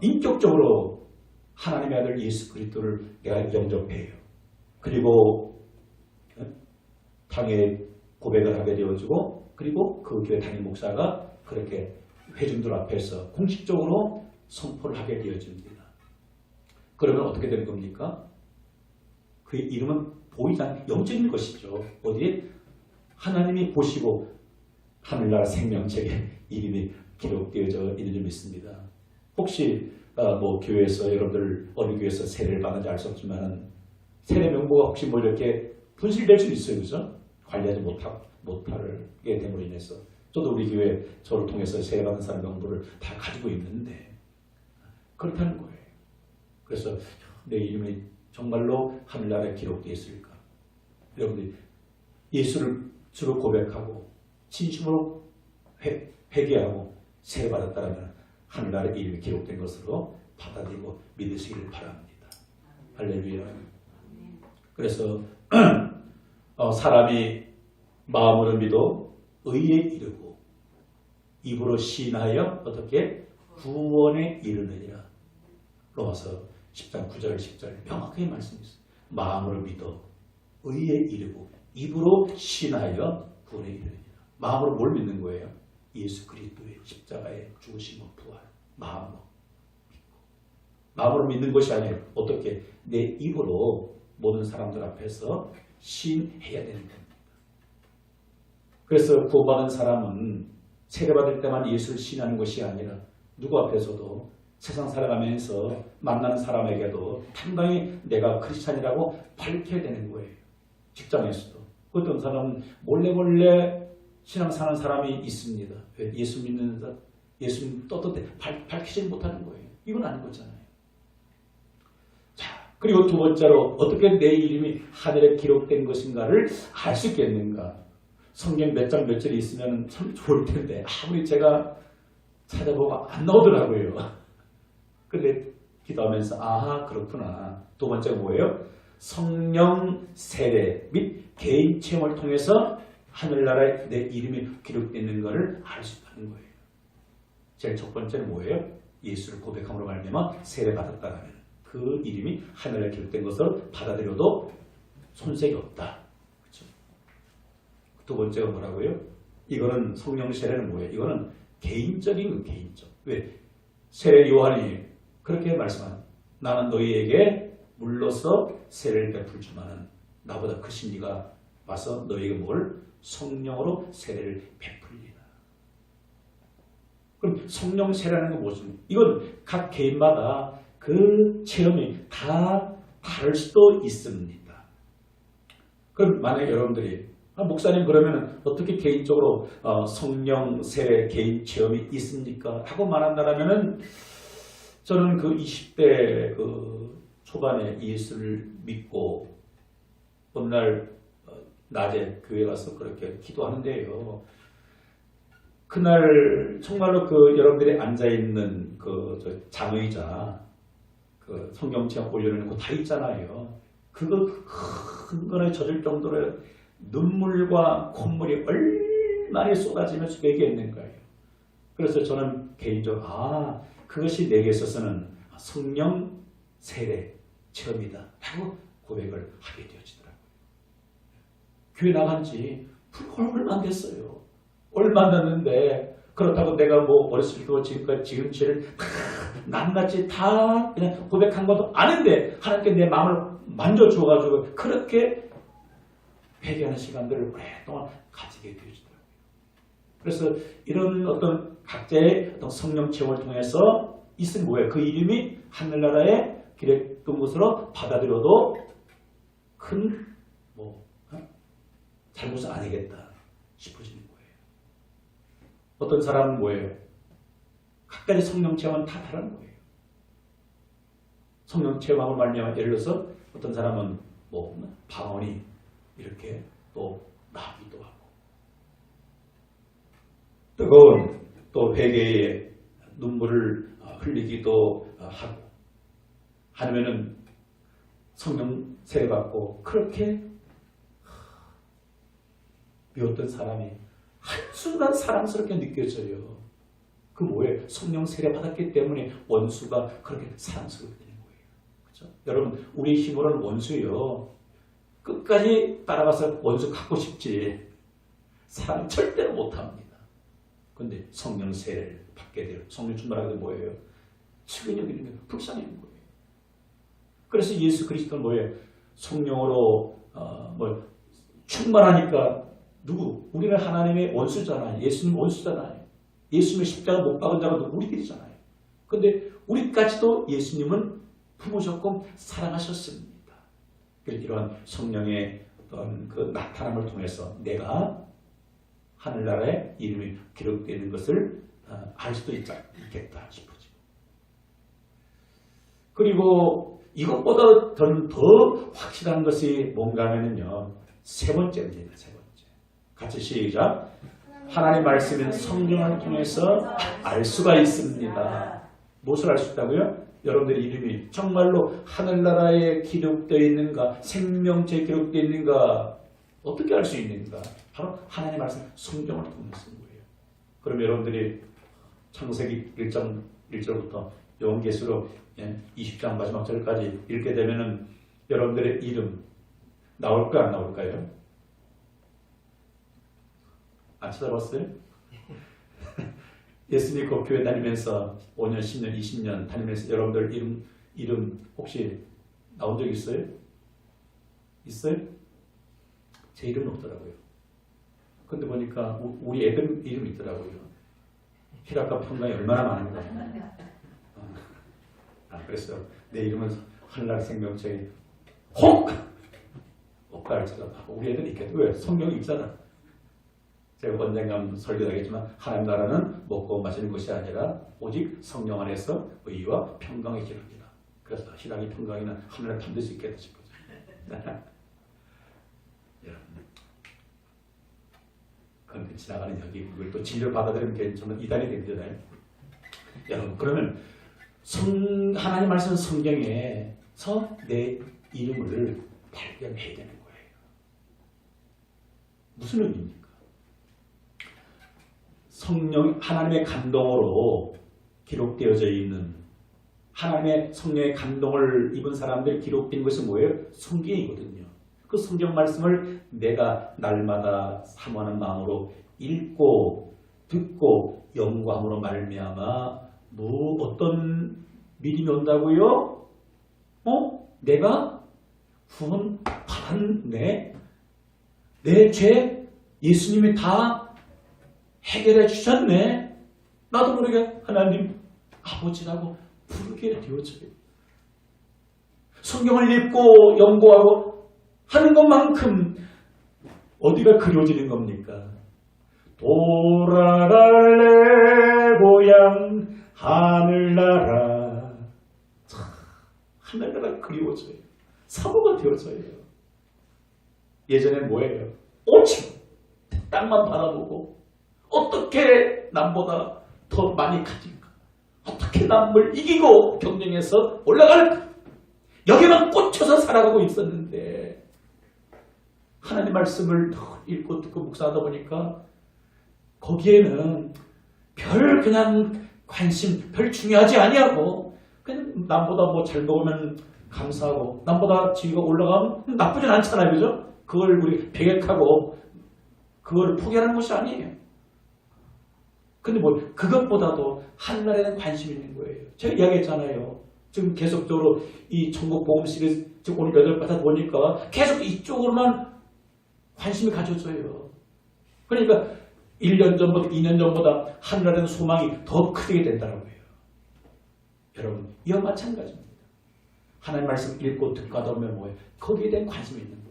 Speaker 1: 인격적으로 하나님의 아들 예수 그리스도를 내가 영접해요. 그리고 당에 고백을 하게 되어지고 그리고 그 교회 담임 목사가 그렇게 회중들 앞에서 공식적으로 선포를 하게 되어집니다. 그러면 어떻게 되는 겁니까? 그의 이름은 보이지 않는 영적인 것이죠. 어디에? 하나님이 보시고 하늘나라 생명책에 이름이 기록되어져 있는 줄 믿습니다. 혹시 뭐 교회에서 여러분들 어느 교회에서 세례를 받는지 알 수 없지만 세례 명부가 혹시 뭐 이렇게 분실될 수 있어요. 그죠? 관리하지 못하게 됨으로 인해서 저도 우리 교회 저를 통해서 세례 받는 사람 명부를 다 가지고 있는데 그렇다는 거예요. 그래서 내 이름이 정말로 하늘나라에 기록되어 있을까? 여러분들이 예수를 주로 고백하고 진심으로 회개하고 세례받았다면 하늘나라에 이름이 기록된 것으로 받아들이고 믿으시기를 바랍니다. 할렐루야. 그래서 사람이 마음으로 믿어 의에 이르고 입으로 시인하여 어떻게 구원에 이르느니라. 로마서 10장 9절 10절 명확하게 말씀했어요. 마음으로 믿어 의에 이르고 입으로 신하여 구원에 이르느니라. 마음으로 뭘 믿는 거예요? 예수 그리스도의 십자가의 죽으심과 부활. 마음으로 믿고. 마음으로 믿는 것이 아니라 어떻게 내 입으로 모든 사람들 앞에서 신해야 되는 겁니다. 그래서 구원받은 사람은 세례받을 때만 예수를 신하는 것이 아니라 누구 앞에서도 세상 살아가면서 만나는 사람에게도 당당히 내가 크리스찬이라고 밝혀야 되는 거예요. 직장에서도. 어떤 사람은 몰래 신앙 사는 사람이 있습니다. 왜? 예수 믿는 사람, 예수 떳떳해 밝히지 못하는 거예요. 이건 아닌 거잖아요. 자, 그리고 두 번째로 어떻게 내 이름이 하늘에 기록된 것인가를 알 수 있겠는가. 성경 몇 장 몇 절이 있으면 참 좋을 텐데 아무리 제가 찾아보고 안 나오더라고요. 근데 기도하면서 아하 그렇구나. 두 번째가 뭐예요? 성령 세례 및 개인 체험을 통해서 하늘나라에 내 이름이 기록되어 있는 것을 알 수 있다는 거예요. 제일 첫 번째는 뭐예요? 예수를 고백함으로 말미암아 세례 받았다라면 그 이름이 하늘에 기록된 것을 받아들여도 손색이 없다. 그렇죠? 두 번째가 뭐라고요? 이거는 성령 세례는 뭐예요? 이거는 개인적인 개인적. 왜? 세례 요한이 그렇게 말씀한 나는 너희에게 물로서 세례를 베풀지만은 나보다 크신 이가 와서 너희에게 뭘? 성령으로 세례를 베풀리라. 그럼 성령 세례라는 건 무엇입니까? 이건 각 개인마다 그 체험이 다 다를 수도 있습니다. 그럼 만약에 여러분들이 목사님 그러면 어떻게 개인적으로 성령 세례 개인 체험이 있습니까? 하고 말한다라면은 저는 그 20대 그 초반에 예수를 믿고 어느 날 낮에 교회 가서 그렇게 기도하는데요. 그날 정말로 그 여러분들이 앉아있는 그 장의자 그 성경책 올려놓는 거 다 있잖아요. 그거 큰 거를 젖을 정도로 눈물과 콧물이 얼마나 쏟아지면서 얘기했는 거예요. 그래서 저는 개인적으로 그것이 내게 있어서는 성령 세례 체험이다 하고 고백을 하게 되어지더라고요. 교회 나간 지 얼마 안 됐어요. 얼마 안 됐는데 그렇다고 내가 뭐 어렸을 때부터 지금까지 지금치를 남같이 다 그냥 고백한 것도 아닌데 하나님께 내 마음을 만져주어가지고 그렇게 회개하는 시간들을 오랫동안 가지게 되어지더라고요. 그래서 이런 어떤 각자의 어떤 성령 체험을 통해서 있은 뭐예요? 그 이름이 하늘나라에 기록된 것으로 받아들여도 큰 잘못은 아니겠다 싶어지는 거예요. 어떤 사람은 뭐예요? 각자의 성령 체험은 다 다른 거예요. 성령 체험하고 말미암아 예를 들어서 어떤 사람은 방언이 이렇게 또 나기도 하고 뜨거운 또 회개의 눈물을 흘리기도 하고 아니면은 성령 세례 받고 그렇게 어떤 사람이 한순간 사랑스럽게 느껴져요. 그 뭐예요? 성령 세례 받았기 때문에 원수가 그렇게 사랑스럽게 되는 거예요. 그렇죠? 여러분 우리 힘으로는 원수요. 끝까지 따라가서 원수 갖고 싶지 사랑 절대로 못합니다. 그런데 성령 세례를 받게 돼요. 성령 충만하게 뭐예요? 측은히 여기는 거예요. 불쌍히 여기는 거예요. 그래서 예수 그리스도는 뭐예요? 성령으로 충만하니까 누구? 우리는 하나님의 원수잖아요. 예수님 원수잖아요. 예수님의 십자가 못 박은 자가 우리들이잖아요. 그런데 우리까지도 예수님은 품으셨고 사랑하셨습니다. 그래서 이러한 성령의 어떤 그 나타남을 통해서 내가 하늘나라에 이름이 기록되는 것을 알 수도 있겠다 싶어지고. 그리고 이것보다 더 확실한 것이 뭔가 하면요. 세 번째입니다. 세 번째. 같이 시작. 하나님 말씀은 성령을 통해서 알 수가 있습니다. 무엇을 알 수 있다고요? 여러분들의 이름이 정말로 하늘나라에 기록되어 있는가, 생명체에 기록되어 있는가, 어떻게 알 수 있는가? 바로 하나님 말씀 성경을 통해서 거예요. 그럼 여러분들이 창세기 1장 1절부터 요한계시록 20장 마지막 절까지 읽게 되면은 여러분들의 이름 나올까 안 나올까요? 안 찾아봤어요? 예수 믿고 교회 다니면서 5년, 10년, 20년 다니면서 여러분들 이름 혹시 나온 적 있어요? 있어요? 제 이름은 없더라고요. 근데 보니까 우리 애들 이름이 있더라고요. 희락과 평강이 얼마나 많은가. 그래서 내 이름은 하늘나라 생명체에 혹! 오빠를 찾아봐. 우리 애들 있겠다. 왜? 성경이 있잖아. 제가 언젠가 설교하겠지만 하나님 나라는 먹고 마시는 것이 아니라 오직 성령 안에서 의와 평강의 기름이다. 그래서 신앙이 평강이나 하늘에 담을 수 있겠다 싶어요. 그런데 지나가는 여기 그걸 또 진리를 받아들이면 저는 이단이 되잖아요. 여러분 그러면 하나님 말씀 성경에서 내 이름을 발견해야 되는 거예요. 무슨 의미입니까? 성령 하나님의 감동으로 기록되어져 있는 하나님의 성령의 감동을 입은 사람들이 기록된 것이 뭐예요? 성경이거든요. 그 성경 말씀을 내가 날마다 사모하는 마음으로 읽고 듣고 연구함으로 말미암아 어떤 믿음이 온다고요? 내가 구원 받았네. 내 죄 예수님이 다 해결해 주셨네. 나도 모르게 하나님 아버지라고 부르게 되어져요. 성경을 읽고 연구하고 하는 것만큼 어디가 그려지는 겁니까? 돌아갈래 고향 하늘나라. 하늘나라 그리워져요. 사모가 되어져요. 예전에 뭐예요? 오직 땅만 바라보고 어떻게 남보다 더 많이 가질까? 어떻게 남을 이기고 경쟁해서 올라갈까? 여기만 꽂혀서 살아가고 있었는데 하나님 말씀을 읽고 듣고 묵상하다 보니까 거기에는 그냥 관심 별 중요하지 아니하고 그냥 남보다 뭐 잘 먹으면 감사하고 남보다 지위가 올라가면 나쁘진 않잖아요. 그죠? 그걸 우리 배격하고 그걸 포기하는 것이 아니에요. 근데 뭐 그것보다도 하늘나라에는 관심이 있는 거예요. 제가 이야기했잖아요. 지금 계속적으로 이 천국 복음 시리즈 지금 오늘 8번 보니까 계속 이쪽으로만 관심이 가져져요. 그러니까 1년 전보다 2년 전보다 하늘나라에는 소망이 더 크게 된다는 거예요. 여러분 이와 마찬가지입니다. 하나님 말씀 읽고 듣고 하다 보면 뭐예요? 거기에 대한 관심이 있는 거예요.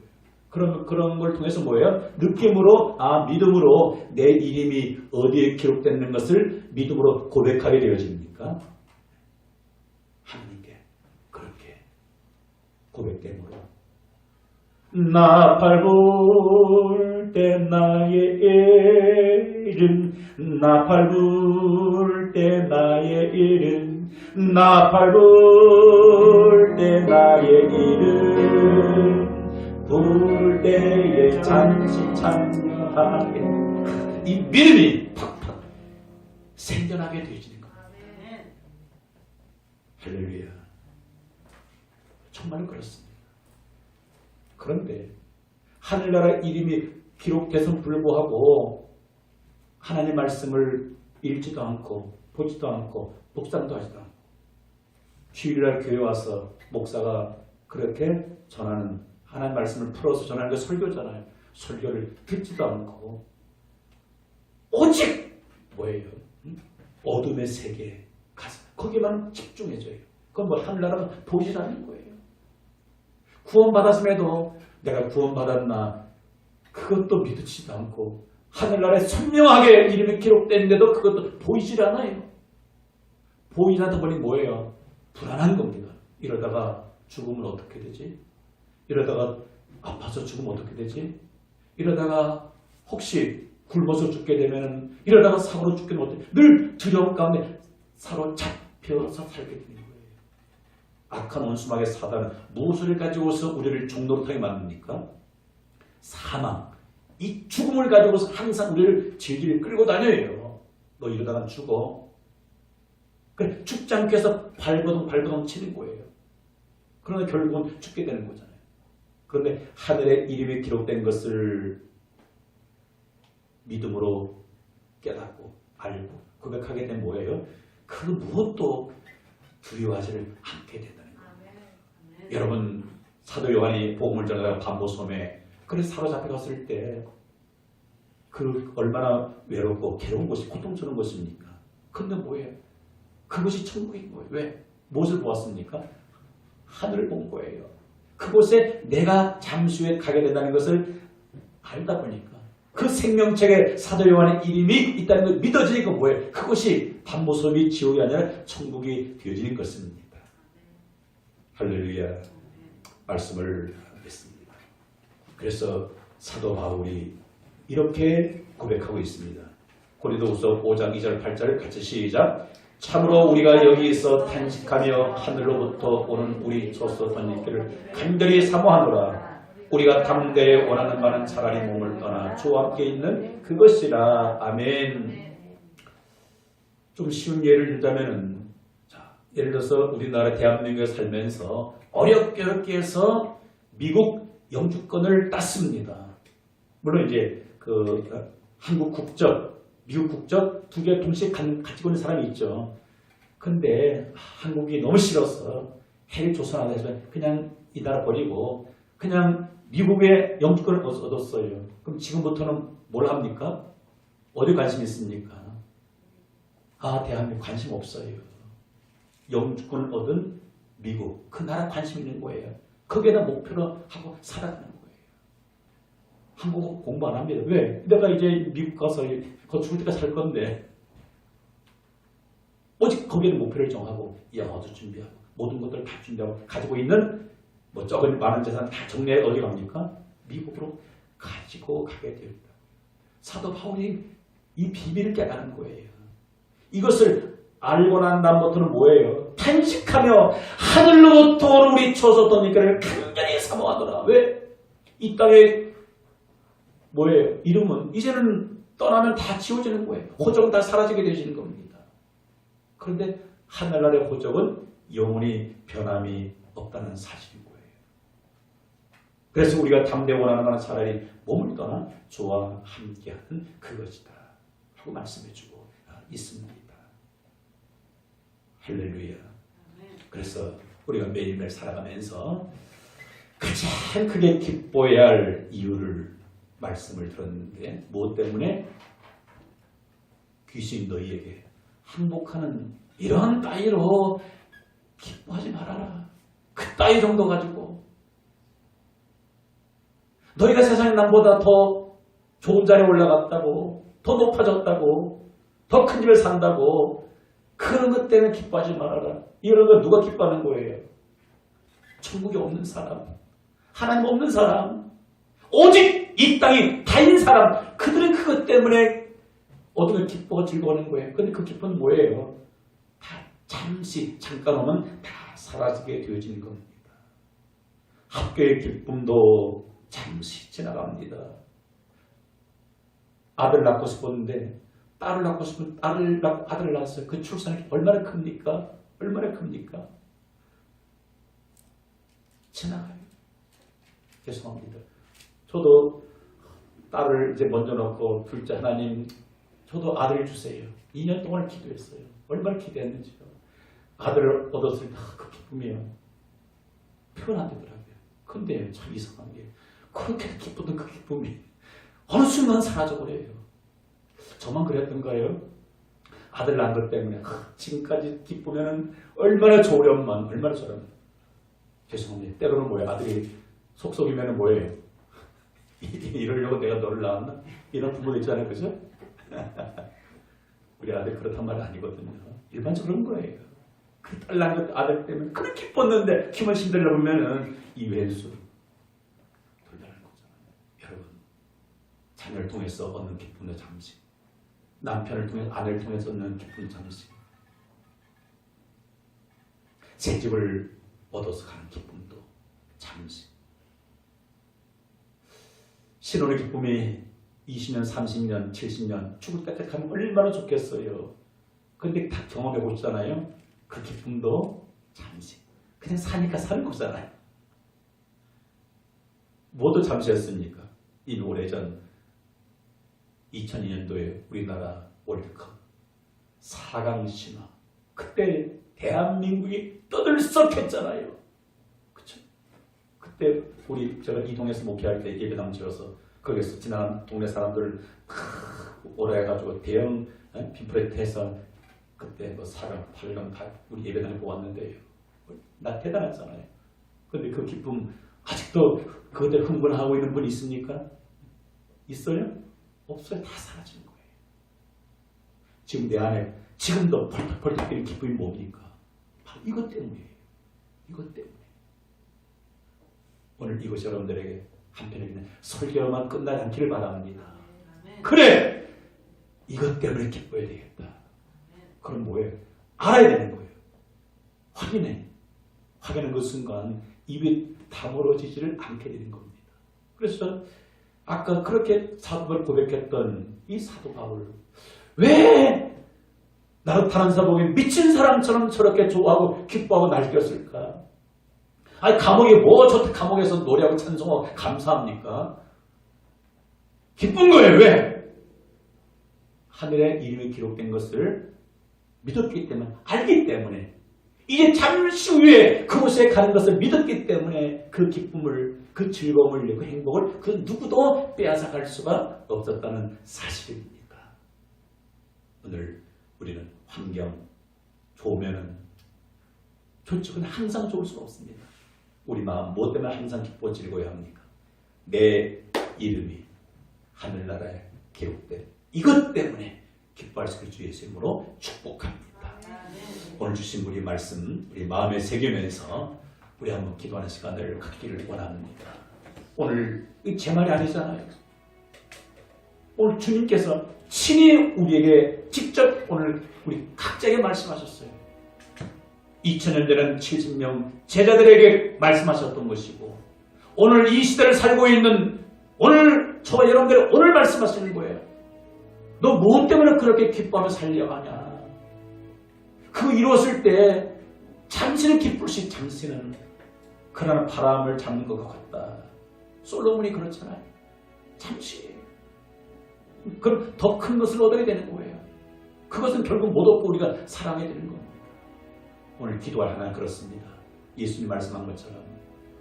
Speaker 1: 그런 걸 통해서 뭐예요? 느낌으로, 믿음으로 내 이름이 어디에 기록되는 것을 믿음으로 고백하게 되어집니까? 하나님께 그렇게 고백됨으로 나 밟을 때 나의 이름 나 밟을 때 나의 이름 나 밟을 때 나의 이름 부를 때에 잠시 참하게 이 믿음이 팍팍 생겨나게 되어지는 겁니다. 할렐루야. 정말 그렇습니다. 그런데 하늘나라 이름이 기록돼서 불구하고 하나님 말씀을 읽지도 않고 보지도 않고 묵상도 하지도 않고 주일날 교회 와서 목사가 그렇게 전하는 하나님 말씀을 풀어서 전하는 게 설교잖아요. 설교를 듣지도 않고 오직 뭐예요? 어둠의 세계에 가서 거기만 집중해져요. 그건 뭐 하늘나라가 보이지 않는 거예요. 구원받았음에도 내가 구원받았나 그것도 믿지도 않고 하늘나라에 선명하게 이름이 기록됐는데도 그것도 보이질 않아요. 보이지 않다 보니 뭐예요? 불안한 겁니다. 이러다가 죽으면 어떻게 되지? 이러다가 아파서 죽으면 어떻게 되지? 이러다가 혹시 굶어서 죽게 되면 이러다가 사고로 죽게 되면 어떻게 늘 두려움 가운데 사로잡혀서 살게 되는 거예요. 악한 원수막의 사단은 무엇을 가지고서 우리를 종노릇하게 만듭니까? 사망. 이 죽음을 가지고서 항상 우리를 질질 끌고 다녀요. 너 이러다가 죽어. 그래 죽지 않게 해서 발버둥 치는 거예요. 그러나 결국은 죽게 되는 거잖아요. 그런데 하늘에 이름이 기록된 것을 믿음으로 깨닫고 알고 고백하게 되면 뭐예요? 그 무엇도 두려워하지를 않게 된다는 거예요. 여러분 사도 요한이 복음을 전하다가 반보섬에 그래서 사로잡혀 갔을 때 그 얼마나 외롭고 괴로운 곳이 고통스러운 곳입니까? 근데 뭐예요? 그곳이 천국인 거예요. 왜? 무엇을 보았습니까? 하늘을 본 거예요. 그곳에 내가 잠시 후에 가게 된다는 것을 알다 보니까 그 생명책에 사도 요한의 이름이 있다는 걸 믿어지니까 뭐예요? 그것이 반보섬이 지옥이 아니라 천국이 되어지는 것입니다. 할렐루야. 말씀을 맺습니다. 그래서 사도 바울이 이렇게 고백하고 있습니다. 고린도후서 5장 2절 8절 같이 시작. 참으로 우리가 여기서 탄식하며 하늘로부터 오는 우리 조서 던지기를 간절히 사모하노라. 우리가 담대에 원하는 바는 차라리 몸을 떠나 주와 함께 있는 그것이라. 아멘. 좀 쉬운 예를 들자면은, 예를 들어서 우리나라 대한민국에 살면서 어렵게 해서 미국 영주권을 땄습니다. 물론 이제 한국 국적, 미국 국적 두 개 동시에 가지고 있는 사람이 있죠. 근데 한국이 너무 싫어서 해외 조선하다 해서 그냥 이 나라 버리고 그냥 미국의 영주권을 얻었어요. 그럼 지금부터는 뭘 합니까? 어디 관심 있습니까? 대한민국 관심 없어요. 영주권을 얻은 미국, 그 나라 관심 있는 거예요. 거기에다 목표로 하고 살아가는 거예요. 한국어 공부 안 합니다. 왜? 내가 이제 미국 가서 거 죽을 때까지 살 건데 오직 거기에는 목표를 정하고 영어도 준비하고 모든 것들을 다 준비하고 가지고 있는 적은 많은 재산 다 정리해 어디 갑니까? 미국으로 가지고 가게 되었다. 사도 바울이 이 비밀을 깨달은 거예요. 이것을 알고 난 다음부터는 뭐예요? 탄식하며 하늘로부터 오는 우리 초소 던지기를 간절히 사모하더라. 왜? 이 땅에 뭐예요? 이름은 이제는 떠나면 다 지워지는 거예요. 호적은 다 사라지게 되시는 겁니다. 그런데 하늘나라의 호적은 영원히 변함이 없다는 사실인 거예요. 그래서 우리가 담대히 원하는 것은 차라리 몸을 떠나 주와 함께하는 그것이다 하고 말씀해주고 있습니다. 할렐루야. 그래서 우리가 매일매일 살아가면서 가장 크게 기뻐해야 할 이유를 말씀을 들었는데 무엇 때문에? 귀신 너희에게 항복하는 이런 따위로 기뻐하지 말아라. 그 따위 정도 가지고 너희가 세상에 남보다 더 좋은 자리에 올라갔다고, 더 높아졌다고, 더 큰 집을 산다고 그런 것 때문에 기뻐하지 말아라. 이런 거 누가 기뻐하는 거예요? 천국이 없는 사람, 하나님 없는 사람, 오직 이 땅이 다인 사람, 그들은 그것 때문에 어떻게 기뻐하고 즐거워하는 거예요. 그런데 그 기쁨은 뭐예요? 다 잠시 잠깐 오면 다 사라지게 되어지는 겁니다. 학교의 기쁨도 잠시 지나갑니다. 아들 낳고 싶었는데 딸을 낳고 싶으면 딸을 낳고 아들을 낳았어요. 그 출산이 얼마나 큽니까? 얼마나 큽니까? 지나가요. 죄송합니다. 저도 딸을 이제 먼저 낳고 둘째 하나님 저도 아들을 주세요. 2년 동안 기도했어요. 얼마나 기도했는지요. 아들을 얻었을 때 그 기쁨이요. 표현 안 되더라고요. 근데 참 이상한 게 그렇게 기쁘던 그 기쁨이 어느 순간 사라져버려요. 저만 그랬던가요? 아들 낳은 것 때문에 지금까지 기쁘면 얼마나 좋으련만 얼마나 좋으련만. 죄송합니다. 때로는 뭐예요? 아들이 속속이면 뭐예요? 이러려고 내가 너를 낳았나? 이런 부모도 있잖아요. 그죠? 우리 아들 그렇단 말은 아니거든요. 일반적으로 그런 거예요. 그 딸 낳은 것 아들 때문에 그렇게 기뻤는데 힘을 실들려 보면은 이 왼수 돌변하는 거잖아요. 여러분, 자녀를 통해서 얻는 기쁨도 잠시, 남편을 통해서 아내를 통해서 얻는 기쁨도 잠시, 새 집을 얻어서 가는 기쁨도 잠시. 신혼의 기쁨이 20년, 30년, 70년 죽을 때까지 가면 얼마나 좋겠어요. 근데 다 경험해 보시잖아요. 그 기쁨도 잠시. 그냥 사니까 사는 거잖아요. 모두 잠시였습니까? 이미 오래전 2002년도에 우리나라 월드컵 4강 신화. 그때 대한민국이 떠들썩했잖아요. 그쵸? 그때 제가 이 동네에서 목회할 때 예배당 지어서 거기서 지나간 동네 사람들 오라 해가지고 대형 빔프레이트 해서 그때 뭐 4강, 8강 다 우리 예배당에 보았는데요. 나 대단했잖아요. 근데 그 기쁨 아직도 그때 흥분하고 있는 분 있습니까? 있어요? 없어요. 다 사라진 거예요. 지금 내 안에 지금도 펄떡펄떡 뛰는 기쁨이 뭡니까? 바로 이것 때문이에요. 이것 때문에. 오늘 이것이 여러분들에게 한편에 그냥 설교만 끝나지 않기를 바랍니다. 그래! 이것 때문에 기뻐야 되겠다. 그럼 뭐예요? 알아야 되는 거예요. 확인하는 그 순간 입이 다물어지지를 않게 되는 겁니다. 그래서 아까 그렇게 사도를 고백했던 이 사도 바울, 왜 나는 다른 사복이 미친 사람처럼 저렇게 좋아하고 기뻐하고 날뛰었을까? 아니 감옥이 뭐 좋다 감옥에서 노래하고 찬송하고 감사합니까? 기쁜 거예요. 왜? 하늘에 이름이 기록된 것을 믿었기 때문에, 알기 때문에, 이제 잠시 후에 그곳에 가는 것을 믿었기 때문에 그 기쁨을, 그 즐거움을, 그 행복을 그 누구도 빼앗아갈 수가 없었다는 사실입니다. 오늘 우리는 환경 좋으면은 좋죠. 근데 항상 좋을 수가 없습니다. 우리 마음 무엇 때문에 항상 기뻐 즐거워야 합니까? 내 이름이 하늘나라에 기록된 이것 때문에 기뻐할 수 있을 주 예수 이름으로 축복합니다. 오늘 주신 우리 말씀 우리 마음에 새기면서 우리 한번 기도하는 시간을 갖기를 원합니다. 오늘 제 말이 아니잖아요. 오늘 주님께서 친히 우리에게 직접 오늘 우리 각자에게 말씀하셨어요. 2000년 전에는 70명 제자들에게 말씀하셨던 것이고 오늘 이 시대를 살고 있는 오늘 저와 여러분들이 오늘 말씀하시는 거예요. 너 무엇 때문에 그렇게 기뻐하며 살려가냐? 그거 이루었을 때 잠시는 기쁠 수 잠시는 그러나 바람을 잡는 것 같다. 솔로몬이 그렇잖아요. 잠시. 그럼 더 큰 것을 얻어야 되는 거예요. 그것은 결국 못 얻고 우리가 사랑해야 되는 겁니다. 오늘 기도할 하나는 그렇습니다. 예수님 말씀한 것처럼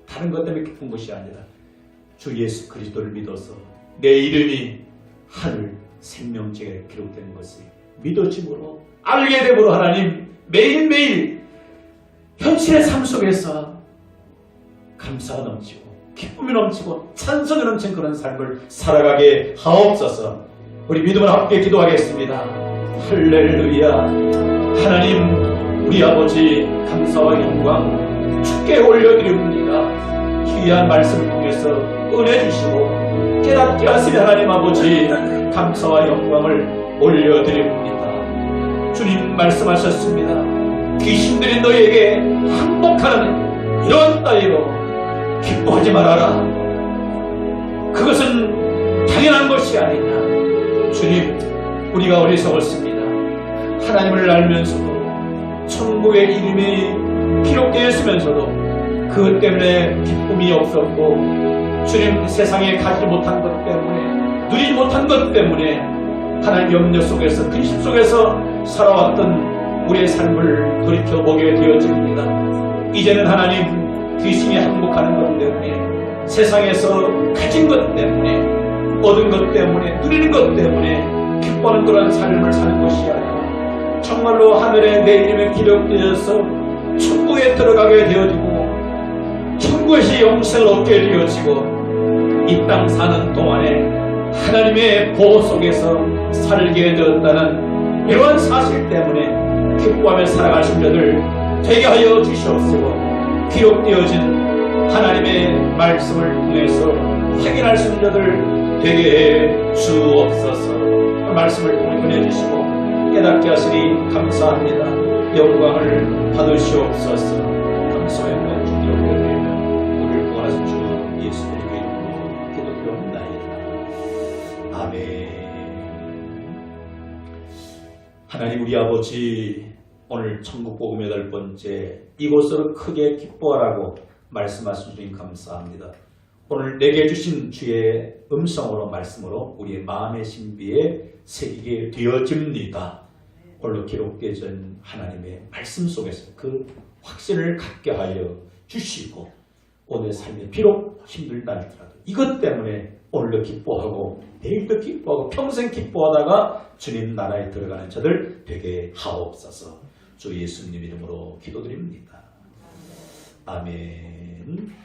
Speaker 1: 다른 것 때문에 기쁜 것이 아니라 주 예수 그리스도를 믿어서 내 이름이 하늘 생명책에 기록된 것을 믿어짐으로 알게 되므로 하나님 매일매일 현실의 삶 속에서 감사가 넘치고 기쁨이 넘치고 찬송이 넘친 그런 삶을 살아가게 하옵소서. 우리 믿음으로 함께 기도하겠습니다. 할렐루야. 하나님 우리 아버지 감사와 영광 주께 올려드립니다. 귀한 말씀을 통해서 은혜 주시고 깨닫게 하시는 하나님 아버지 감사와 영광을 올려드립니다. 주님 말씀하셨습니다. 귀신들이 너에게 항복하는 이런 따위로 기뻐하지 말아라. 그것은 당연한 것이 아니냐. 주님 우리가 어리석었습니다. 하나님을 알면서도 천국의 이름이 기록되어 있으면서도 그것 때문에 기쁨이 없었고 주님 세상에 가지 못한 것 때문에 누리지 못한 것 때문에 하나님 염려 속에서 근심 속에서 살아왔던 우리의 삶을 돌이켜보게 되어집니다. 이제는 하나님 귀신이 항복하는 것 때문에 세상에서 가진 것 때문에 얻은 것 때문에 누리는 것 때문에 기뻐하는 그런 삶을 사는 것이 아니라 정말로 하늘에 내 이름이 기록되어서 천국에 들어가게 되어지고 천국에서 영생을 얻게 되어지고 이 땅 사는 동안에 하나님의 보호 속에서 살게 되었다는 이러한 사실 때문에 기뻐하며 살아가신 자들 되게 하여 주시옵시고 기록되어진 하나님의 말씀을 통해서 확인할 수 있는 자들 되게 해 주옵소서. 그 말씀을 통해 은혜 주시고 깨닫게 하시니 감사합니다. 영광을 받으시옵소서. 감사와 영광 주께 올려드리며 우리를 구원하신 주 예수님의 이름으로 기도드립니다. 아멘. 하나님 우리 아버지 오늘 천국복음 8번째 이곳으로 크게 기뻐하라고 말씀하신 주님 감사합니다. 오늘 내게 주신 주의 음성으로 말씀으로 우리의 마음의 신비에 새기게 되어집니다. 오늘 기록되어진 하나님의 말씀 속에서 그 확신을 갖게 하여 주시고 오늘 삶에 비록 힘들다 할지라도 이것 때문에 오늘도 기뻐하고 내일도 기뻐하고 평생 기뻐하다가 주님 나라에 들어가는 자들 되게 하옵소서. 주 예수님 이름으로 기도드립니다. 아멘.